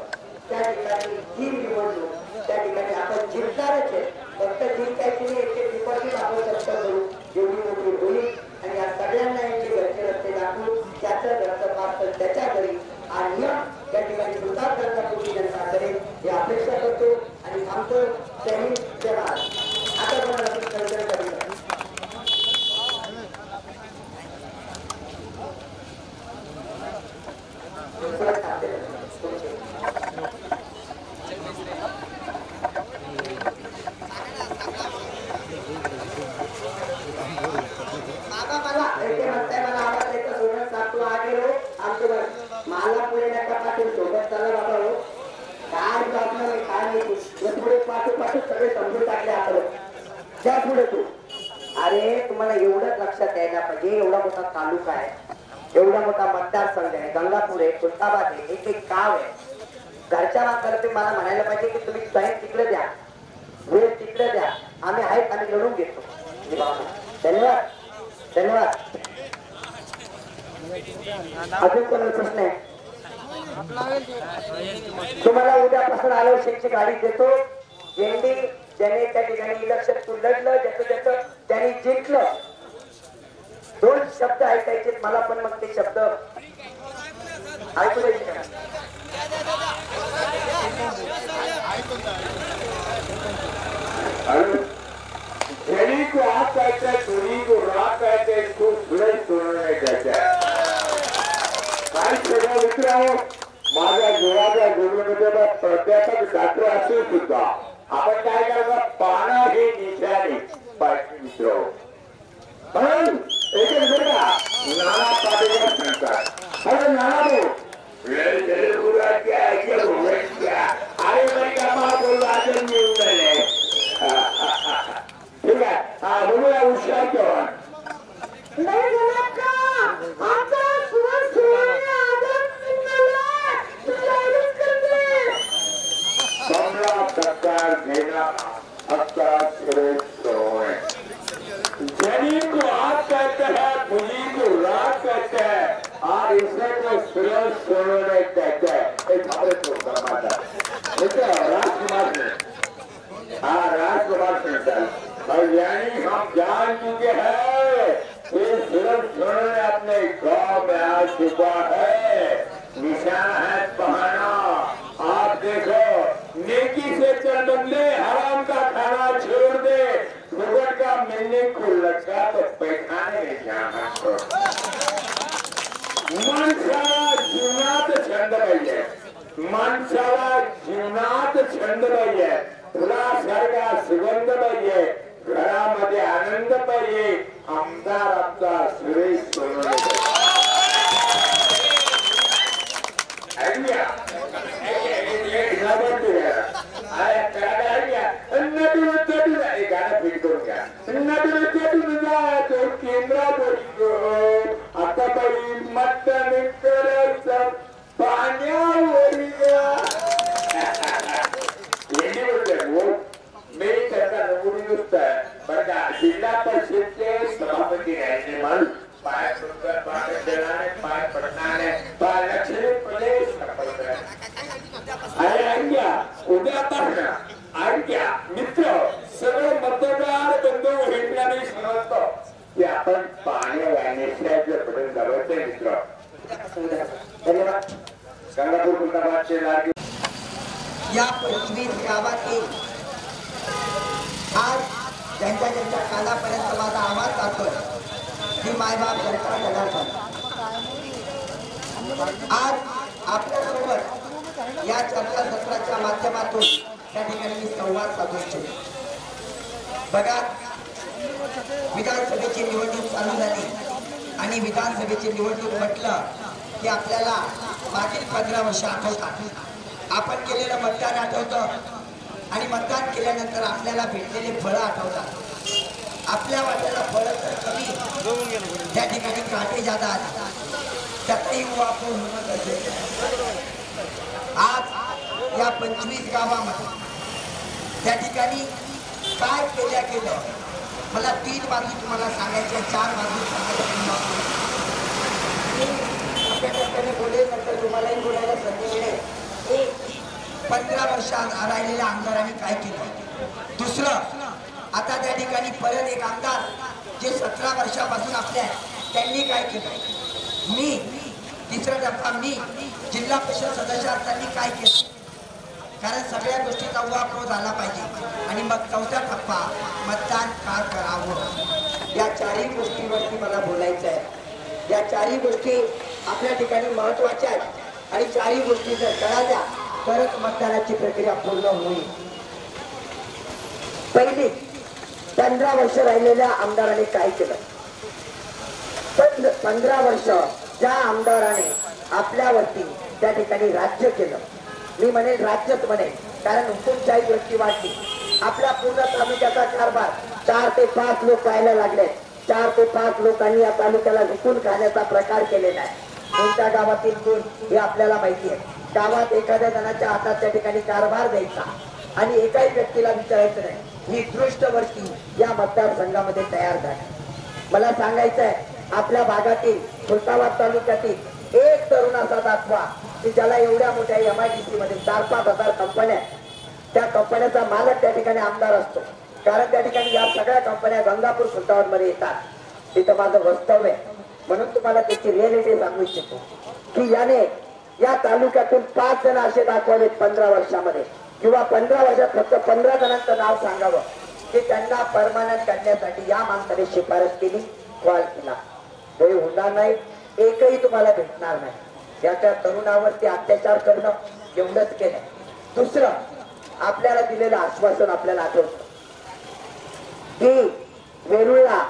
त्या ठिकाणी ही निवडणूक त्या ठिकाणी आपण जिंकणारच आहे. फक्त जिंकायची नाही, याचे डिपॉझिट आपण चर्चा करू, एवढी मोठी होईल. आणि या सगळ्यांना यांचे घरचे रस्ते दाखवू, त्याचं घरचं पार्सल त्याच्या घरी आणि त्या ठिकाणी सुद्धा गंगापूरची जनता करेल ही अपेक्षा करतो आणि थांबतो. जय हिंद, जय भारत. आता पण मला पुढे नका पाठवून सोबत चालला बाबा हो. काय प्रॉब्लेम आहे काय नाही, पुढे पाठू सगळे समजून टाकले आपण. त्या पुढे तू अरे तुम्हाला एवढंच लक्षात यायला पाहिजे, एवढा मोठा तालुका आहे, एवढा मोठा मतदारसंघ आहे, गंगापूर आहे, खुलताबाद आहे, एक एक गाव आहे. घरच्या माणसाला मला म्हणायला पाहिजे की तुम्ही टाइम तिकडे द्या, वेळ तिकडे द्या, आम्ही आहेत, आम्ही लढून घेतो. धन्यवाद धन्यवाद. अजून कोणाला प्रश्न आहे? तुम्हाला उद्यापासून आलोशेची गाडी देतो. ज्यांनी ज्याने त्या ठिकाणी इलेक्शन लढलं, ज्याचं त्यांनी जिंकलं, 2 शब्द ऐकायचे मला, पण मग ते शब्द ऐकू द्यायचे का? धनी को आप कहते हैं, धुनी को रात कहते हैं, इसको सूरज तोड़ने कहते हैं. काय सगळं मित्रांनो, माझ्या जीवाच्या जीवनामध्ये प्राध्यापक डॉक्टर असून सुद्धा आपण काय करायचं, पानं ही निशाणी पाहिजे मित्र. पण एक बघा, नाना पाटील सांगतात, अरे नाना भाऊ अरे मैं का बोल आज येऊन राहिले. ठीक आहे, हा बघूया हुशार केव्हा जनी को आप कहते हैं, मुझी को रात कहते हैं, और इसे को सूरज सोने कहते हैं. एक भारत को समाता राजकुमार ने, हाँ राजकुमार से, और यानी हम जान चुके हैं कि सूरज सोने अपने गांव में आ चुका है. निशाना है पहाना. आप देखो, नेकी से चल बदले, हराम का खाना छोड़ दे, भगवान का मिलने को लगा तो पैखाने में जाना. माणसाला जीवनात छंद पाहिजे, माणसाला जीवनात छंद पाहिजे, फुलासारखा सुगंध पाहिजे, घरामध्ये आनंद पाहिजे. आमदार आमचा सुरेश सोनवणे आता बाई मतदान करायचं पाण्यावर मी त्याचा नमुनी नुसत बरं का, जिल्हा परिषदचे सभापती राहिले म्हणून पाय पाय पडणारे लक्ष्मी प्रदेश अरे ऐक्या, उद्यापासून ऐक्या मित्र, सगळे मतदार बंधू भेटल्याने समजतो की आपण पाणी वाहण्याच्या पडून जावं मित्र. धन्यवाद. गंगापूर कुंडाबादचे लागे या 25 गावातील आज ज्यांच्या ज्यांच्या कानापर्यंत माझा आवाज जातोय, ही मायबाप जनता जनार्दन आज आपल्यासोबत या चर्चा सत्राच्या माध्यमातून त्या ठिकाणी मी संवाद साधू इच्छितो. बघा, विधानसभेची निवडणूक चालू झाली आणि विधानसभेची निवडणूक म्हटलं की आपल्याला मागील 15 वर्ष आठवतात. आपण केलेलं मतदान आठवतं आणि मतदान केल्यानंतर आपल्याला भेटलेले फळं आठवतात. आपल्या वाट्याला फळं तर कमी, त्या ठिकाणी काटे जादा आले, त्यातही वापर होणं गरजेचं आहे. आज या 25 गावामध्ये त्या ठिकाणी काय केलं, मला 3 बाजू तुम्हाला सांगायच्या, 4 बाजू सांगायच्या. बोलेल, नंतर तुम्हालाही बोलायला संधी मिळेल. 15 वर्षात राहिलेल्या आमदारांनी काय केलं. दुसरं, आता त्या ठिकाणी परत एक आमदार जे 17 वर्षापासून आपल्या त्यांनी काय केलं. मी तिसरा टप्पा, मी जिल्हा परिषद सदस्य असताना काय केलं, कारण सगळ्या गोष्टीचा उहापोह झाला पाहिजे. आणि मग 4था टप्पा, मतदान का करावं. या 4ही गोष्टीवरती मला बोलायचं आहे. या 4ही गोष्टी आपल्या ठिकाणी महत्वाच्या आहेत आणि 4ही गोष्टी जर कळाल्या तरच मतदानाची प्रक्रिया पूर्ण होईल. पहिली, 15 वर्ष राहिलेल्या आमदारांनी काय केलं. 15 वर्ष ज्या आमदाराने आपल्यावरती त्या ठिकाणी राज्य केलं, मी म्हणेन राज्यच म्हणेन, कारण हुकुमशाही वृत्ती वाढली. आपल्या पूर्ण तालुक्याचा कारभार 4 ते 5 लोक पाहायला लागले. 4 ते 5 लोकांनी या तालुक्याला विकून खाण्याचा प्रकार केलेला आहे. कोणत्या गावातील कोण हे आपल्याला माहिती आहे. गावात एखाद्या जणाच्या हातात त्या ठिकाणी कारभार द्यायचा आणि एकाही व्यक्तीला विचारायचं नाही ही दृष्टवर्ती या मतदारसंघामध्ये तयार झाली। मला सांगायचं आहे, आपल्या भागातील खुलताबाद तालुक्यातील एक तरुण असा दाखवा की ज्याला एवढ्या मोठ्या MIDC मध्ये 4-5 हजार कंपन्या, त्या कंपन्याचा मालक त्या ठिकाणी आमदार असतो। कारण त्या ठिकाणी या सगळ्या कंपन्या गंगापूर खुलताबाद मध्ये येतात, तिथं माझं वास्तव्य आहे। म्हणून तुम्हाला त्याची रिअलिटी सांगू इच्छितो की याने या तालुक्यातून 5 जण असे दाखवले 15 वर्षामध्ये, किंवा 15 वर्षात फक्त 15 जणांचं नाव सांगावं की त्यांना परमनंट करण्यासाठी या माणसाने शिफारस केली, कॉल केला। हे होणार नाही, एकही तुम्हाला भेटणार नाही। याच्या तरुणावरती अत्याचार करणं एवढंच केलं। दुसरं, आपल्याला दिलेलं आश्वासन आपल्याला आठवतं की वेरूळला,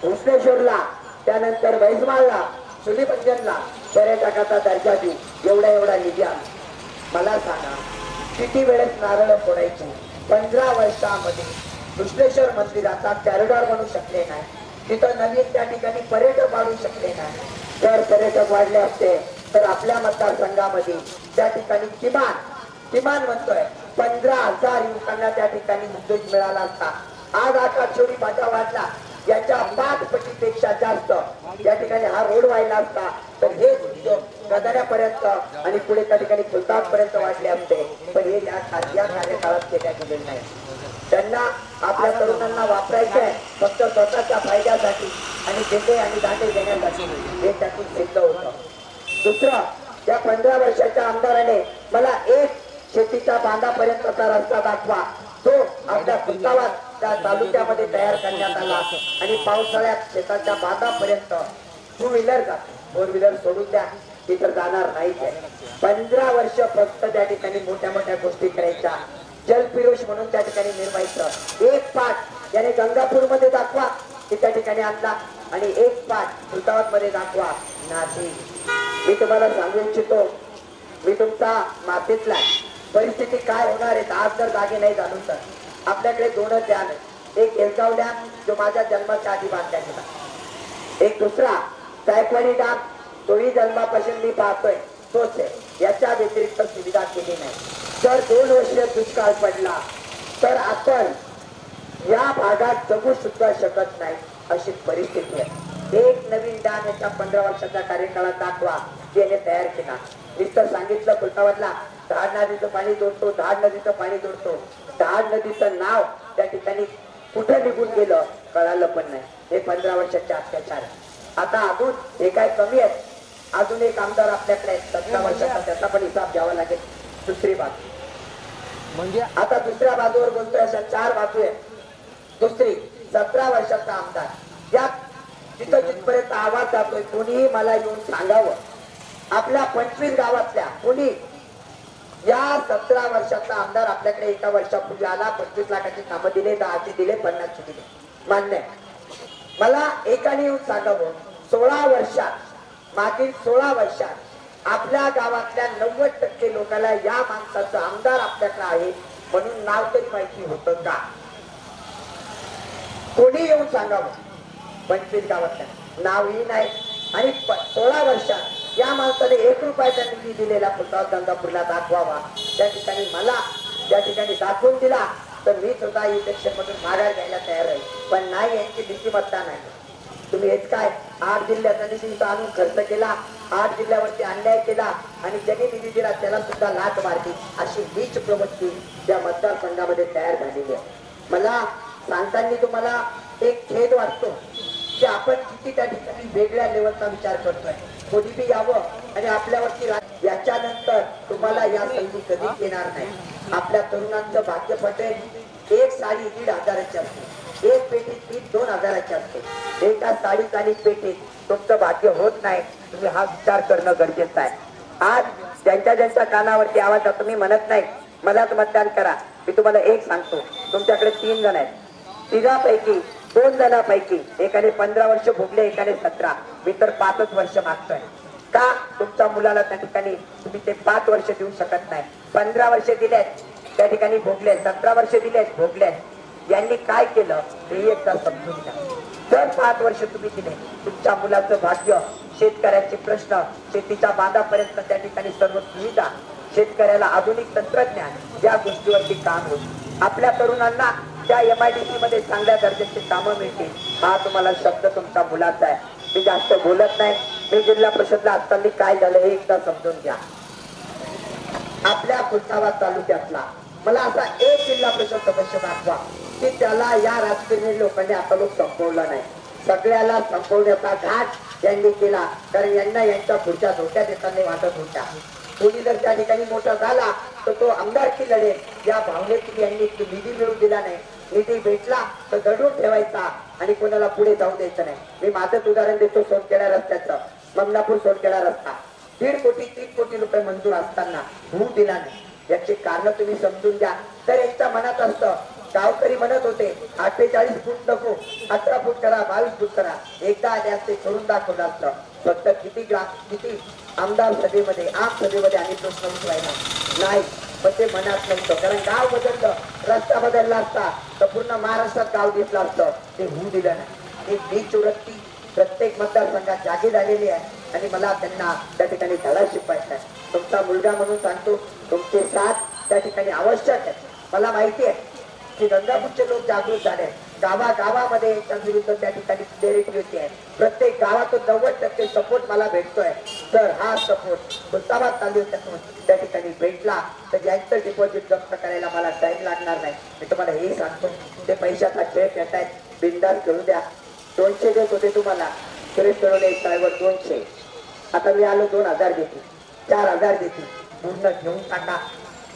भुसनेश्वरला, त्यानंतर वैजमाळला, सुलीपंजनला पर्यटकाचा दर्जा देऊ, एवढा निधी आला। मला सांगा, किती वेळेस नारळ फोडायचे? 15 वर्षामध्ये भुसनेश्वर मंदिराचा कॉरिडॉर बनू शकले नाही, तिथं नवीन त्या ठिकाणी पर्यटक वाढू शकले नाही। जर पर्यटक वाढले असते तर आपल्या मतदारसंघामध्ये त्या ठिकाणी किमान म्हणतोय 15,000 युवकांना त्या ठिकाणी उद्योग मिळाला असता। आज आकाशवाणी फाटा वाढला, याच्या 5 पटीपेक्षा जास्त या ठिकाणी हा रोड व्हायला असता तर हे उद्योग गदाड्यापर्यंत आणि पुढे त्या ठिकाणी खुलताबादपर्यंत वाढले असते। पण हे या कार्यकाळात केल्या गेलेले नाही। त्यांना आपल्या तरुणांना वापरायचं आहे फक्त स्वतःच्या फायद्यासाठी आणि देते आणि दांडे देण्यासाठी, हे त्यातून सिद्ध होतं। दुसरं, त्या 15 वर्षाच्या आमदाराने मला एक शेतीच्या बांधापर्यंतचा रस्ता दाखवा, तो आपल्या खुलताबाद त्या तालुक्यामध्ये तयार करण्यात आला आणि पावसाळ्यात शेताच्या बांधापर्यंत 2 व्हीलर जाते, 4 व्हीलर सोडून द्या, तिथं जाणार नाही। 15 वर्ष फक्त त्या ठिकाणी मोठ्या गोष्टी करायच्या, जलपिरोश म्हणून त्या ठिकाणी निर्मायचं। एक पाठ याने गंगापूरमध्ये दाखवा की त्या ठिकाणी आणला आणि एक पाठ खुलताबाद मध्ये दाखवा नाही। मी तुम्हाला सांगू इच्छितो, मी तुमचा मातीतला, परिस्थिती काय होणार आहे आज जर जागे नाही झालो तर आपल्याकडे 2च डॅम आहेत। एक एलगाव डॅम जो माझ्या जन्माच्या आधी बांधण्यात गेला, एक दुसरा जायकवाडी डॅम, तोही जन्मापासून मी पाहतोय तोच आहे। याच्या व्यतिरिक्त सुविधा केली नाही। जर 2 वर्ष दुष्काळ पडला तर आपण या भागात जगू सुद्धा शकत नाही अशी परिस्थिती आहे। एक नवीन डॅम याच्या 15 वर्षाच्या कार्यकाळात दाखवा त्याने तयार केला। नुसतं सांगितलं खुलताबादला धाड नदीचं पाणी जोडतो, धाड नदीचं पाणी जोडतो, धाड नदीचं नाव त्या ठिकाणी कुठे निघून गेलं कळालं पण नाही। हे 15 वर्षाचे अत्याचार। आता अजून हे काय कमी आहेत, अजून एक आमदार आपल्याकडे 17 वर्षाचा, त्याचा पण हिसाब घ्यावा लागेल। दुसरी बाजू म्हणजे आता दुसऱ्या बाजूवर बोलतोय, अशा 4 बाजू आहेत। दुसरी 17 वर्षाचा आमदार, या तिथं जिथपर्यंत आवाज जातोय कोणीही मला येऊन सांगावं, आपल्या 25 गावातल्या कोणी या 17 वर्षाचा आमदार आपल्याकडे एका वर्षापूर्वी आला, 25 लाखाची कामं दिले, 10चे दिले, 50चे दिले, मान्य आहे। मला एकाने येऊन सांगावं 16 वर्षात, मागील 16 वर्षात आपल्या गावातल्या 90% लोकांना या माणसाचं आमदार आपल्याकडे आहे म्हणून नाव तरी माहिती होतं का? कोणी येऊन सांगावं। 25 गावातल्या नावही नाही आणि 16 वर्षात या माणसाने 1 रुपयाचा निधी दिलेला खुलताबाद गंगापूरला दाखवावा। त्या ठिकाणी मला त्या ठिकाणी दाखवून दिला तर मी सुद्धा इलेक्शन मधून माघार घ्यायला तयार आहे, पण नाही, यांची नीतिमत्ता नाही। तुम्ही हेच काय 8 जिल्ह्याचा निधी आणून खर्च केला, 8 जिल्ह्यावरती अन्याय केला आणि ज्यांनी निधी दिला त्याला सुद्धा लाच मारली, अशी नीच प्रवृत्ती त्या मतदारसंघामध्ये तयार झालेली आहे। मला सांगताना तुम्हाला एक खेद वाटतो की आपण किती त्या ठिकाणी वेगळ्या लेवलचा विचार करतोय। कोणी बी यावं आणि आपल्यावरती याच्यानंतर तुम्हाला या संधी कधीच येणार नाही। आपल्या तरुणांचं भाग्य पटेल, एक साडी 1,500ची असते, एक पेटी 2,000ची असते। एका साडीत आणि पेटीत तुमचं भाग्य होत नाही, तुम्ही हा विचार करणं गरजेचं आहे। आज ज्यांच्या कानावरती आवाज जातो, मी म्हणत नाही मलाच मतदान करा, मी तुम्हाला एक सांगतो, तुमच्याकडे 3 जण आहेत, 3पैकी 2 जणांपैकी एकाने 15 वर्ष भोगले, एकाने 17, मी तर 5च वर्ष मागतोय। का? तुमच्या मुलाला त्या ठिकाणी तुम्ही ते 5 वर्ष देऊ शकत नाही। 15 वर्ष दिलेत त्या ठिकाणी भोगले, 17 वर्ष दिलेत भोगले, यांनी काय केलं हे एकदा समजून घ्या। जर 5 वर्ष तुम्ही दिले, तुमच्या मुलाचं भाग्य, शेतकऱ्याचे प्रश्न, शेतीच्या बांधापर्यंत त्या ठिकाणी सर्व सुविधा, शेतकऱ्याला आधुनिक तंत्रज्ञान, या गोष्टीवरती काम होईल। आपल्या तरुणांना त्या MIDC मध्ये चांगल्या दर्जाची कामं मिळतील, हा तुम्हाला शब्द तुमचा मुलाचा आहे. मी जास्त बोलत नाही. मी जिल्हा परिषदला असताना काय झालं हे एकदा समजून घ्या. आपल्या खुलताबाद तालुक्यातला मला असा एक जिल्हा परिषद सदस्य दाखवा की त्याला या राजकीय लोकांनी आता लोक संपवला नाही. सगळ्याला संपवण्याचा घाट यांनी केला, कारण यांना यांच्या पुढच्या धोक्यात येताना वाटत होत्या. कोणी जर त्या ठिकाणी मोठा झाला तर तो आमदारकी लढेल या भावनेतून यांनी निधी मिळवून दिला नाही. निधी भेटला तर दडून ठेवायचा आणि कोणाला पुढे जाऊ द्यायचं नाही. मी माझंच उदाहरण देतो सोनखेडा रस्त्याचं. ममनापूर सोनखेडा रस्ता 1.5 कोटी 3 कोटी रुपये मंजूर असताना होऊ दिला नाही. याची कारण तुम्ही समजून घ्या. तर यांच्या मनात असतं, गावकरी म्हणत होते 48 फूट नको, 18 फूट करा, 22 फूट करा. एकदा आले असते करून दाखवलं असतं. फक्त किती आमदार सभेमध्ये आम सभेमध्ये आणि प्रश्न उठवायला नाही, पण ते मनात नव्हतं. कारण गाव बदललं, रस्ता बदलला असता तर पूर्ण महाराष्ट्रात गाव दिसलं असतं. ते होऊ दिलं नाही. एक नीच वृत्ती प्रत्येक मतदारसंघात जागी झालेली आहे आणि मला त्यांना त्या ठिकाणी धडा शिकवायचा आहे. तुमचा मुलगा म्हणून सांगतो, तुमचे साथ त्या ठिकाणी आवश्यक आहे. मला माहिती आहे की गंगापूरचे लोक जागृत झाले. गावागावामध्ये यांच्या विरुद्ध त्या ठिकाणी डेरेक्टिव्हिटी आहे. प्रत्येक गावातून 90% सपोर्ट मला भेटतोय. तर हा सपोर्ट खुलताबाद तालुक्यातून त्या ठिकाणी भेटला तर ज्यांचं डिपॉझिट जप्त करायला मला टाइम लागणार नाही. मी तुम्हाला हे सांगतो, ते पैशाचा खेळ खेळतायत, बिनधास्त करू द्या. 200 देत होते तुम्हाला, सुरेश कळवले साहेब 200. आता मी आलो 2000 देते, 4000 देते. पूर्ण घेऊन टाका,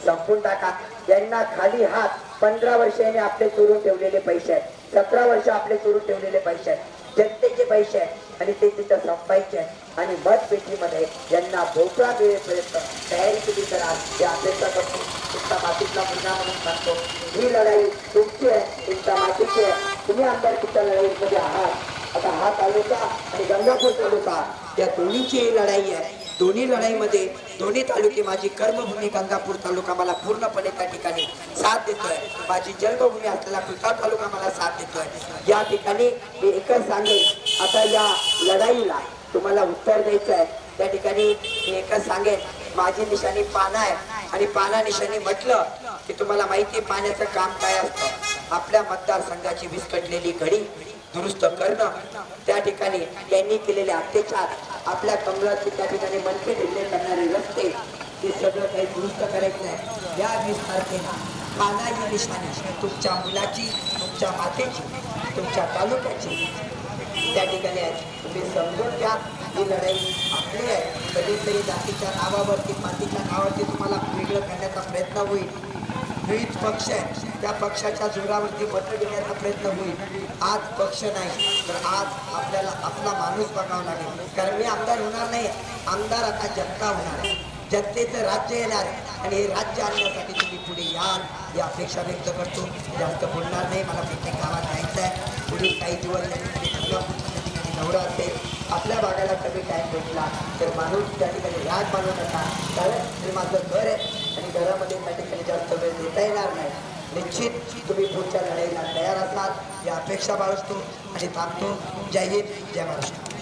संपून टाका. यांना खाली हात. 15 वर्ष यांनी आपले चोरून ठेवलेले पैसे आहेत, 17 वर्ष आपले चोरून ठेवलेले पैसे आहेत, जनतेचे पैसे आहेत आणि ते तिथं संपायचे आहेत. आणि मतपेटीमध्ये यांना भोपळा मिळेपर्यंत तयारी तुम्ही करा ही अपेक्षा करतो. तुमच्या मातीतला मुलगा म्हणून सांगतो, ही लढाई तुमची आहे, तुमच्या मातीची आहे. तुम्ही आमदारकीच्या लढाईमध्ये आहात. आता हा तालुका आणि गंगापूर तालुका या दोन्हीची ही लढाई आहे. दोन्ही लढाईमध्ये दोन्ही तालुके माझी कर्मभूमी गंगापूर तालुका मला पूर्णपणे त्या ठिकाणी साथ देतोय. माझी जन्मभूमी असलेला खुलताबाद तालुका मला साथ देतोय. या ठिकाणी मी एकच सांगेन, आता या लढाईला तुम्हाला उत्तर द्यायचं आहे. त्या ठिकाणी मी एकच सांगेन, माझी निशाणी पाना आहे आणि पाना निशाणी म्हटलं की तुम्हाला माहिती आहे पाण्याचं काम काय असतं. आपल्या मतदारसंघाची विस्कटलेली घडी दुरुस्त करणं, त्या ठिकाणी त्यांनी केलेले अत्याचार, आपल्या कमलाचे त्या ठिकाणी मनके ढिल्ले करणारे रस्ते, हे सगळं काही दुरुस्त करायचं आहे. या 20 तारखेला पाना ही निशाणी तुमच्या मुलाची, तुमच्या मातेची, तुमच्या तालुक्याची त्या ठिकाणी आहे. तुम्ही समजून घ्या, ही लढाई आपली आहे. कधीतरी जातीच्या नावावरती, मातीच्या नावावरती तुम्हाला वेगळं करण्याचा प्रयत्न होईल. विविध पक्ष आहे, त्या पक्षाच्या जोरावरती मतं घेण्याचा प्रयत्न होईल. आज पक्ष नाही तर आज आपल्याला आपला माणूस बघावा लागेल. कारण मी आमदार होणार नाही, आमदार आता जनता होणार आहे. जनतेचं राज्य येणार आणि हे राज्य आणण्यासाठी तुम्ही पुढे याल ही अपेक्षा व्यक्त करतो. जास्त बोलणार नाही, मला प्रत्येक गावात जायचं आहे. पुढील काही दिवस नवरा असेल, आपल्या भागाला कमी टाइम भेटला तर माणूस त्या ठिकाणी राग मानू नका. कारण हे माझं घर आहे आणि घरामध्ये त्या ठिकाणी जास्त वेळ देता येणार नाही. निश्चित तुम्ही पुढच्या लढाईला तयार असाल या अपेक्षा बाळगतो आणि थांबतो. जय हिंद, जय महाराष्ट्र.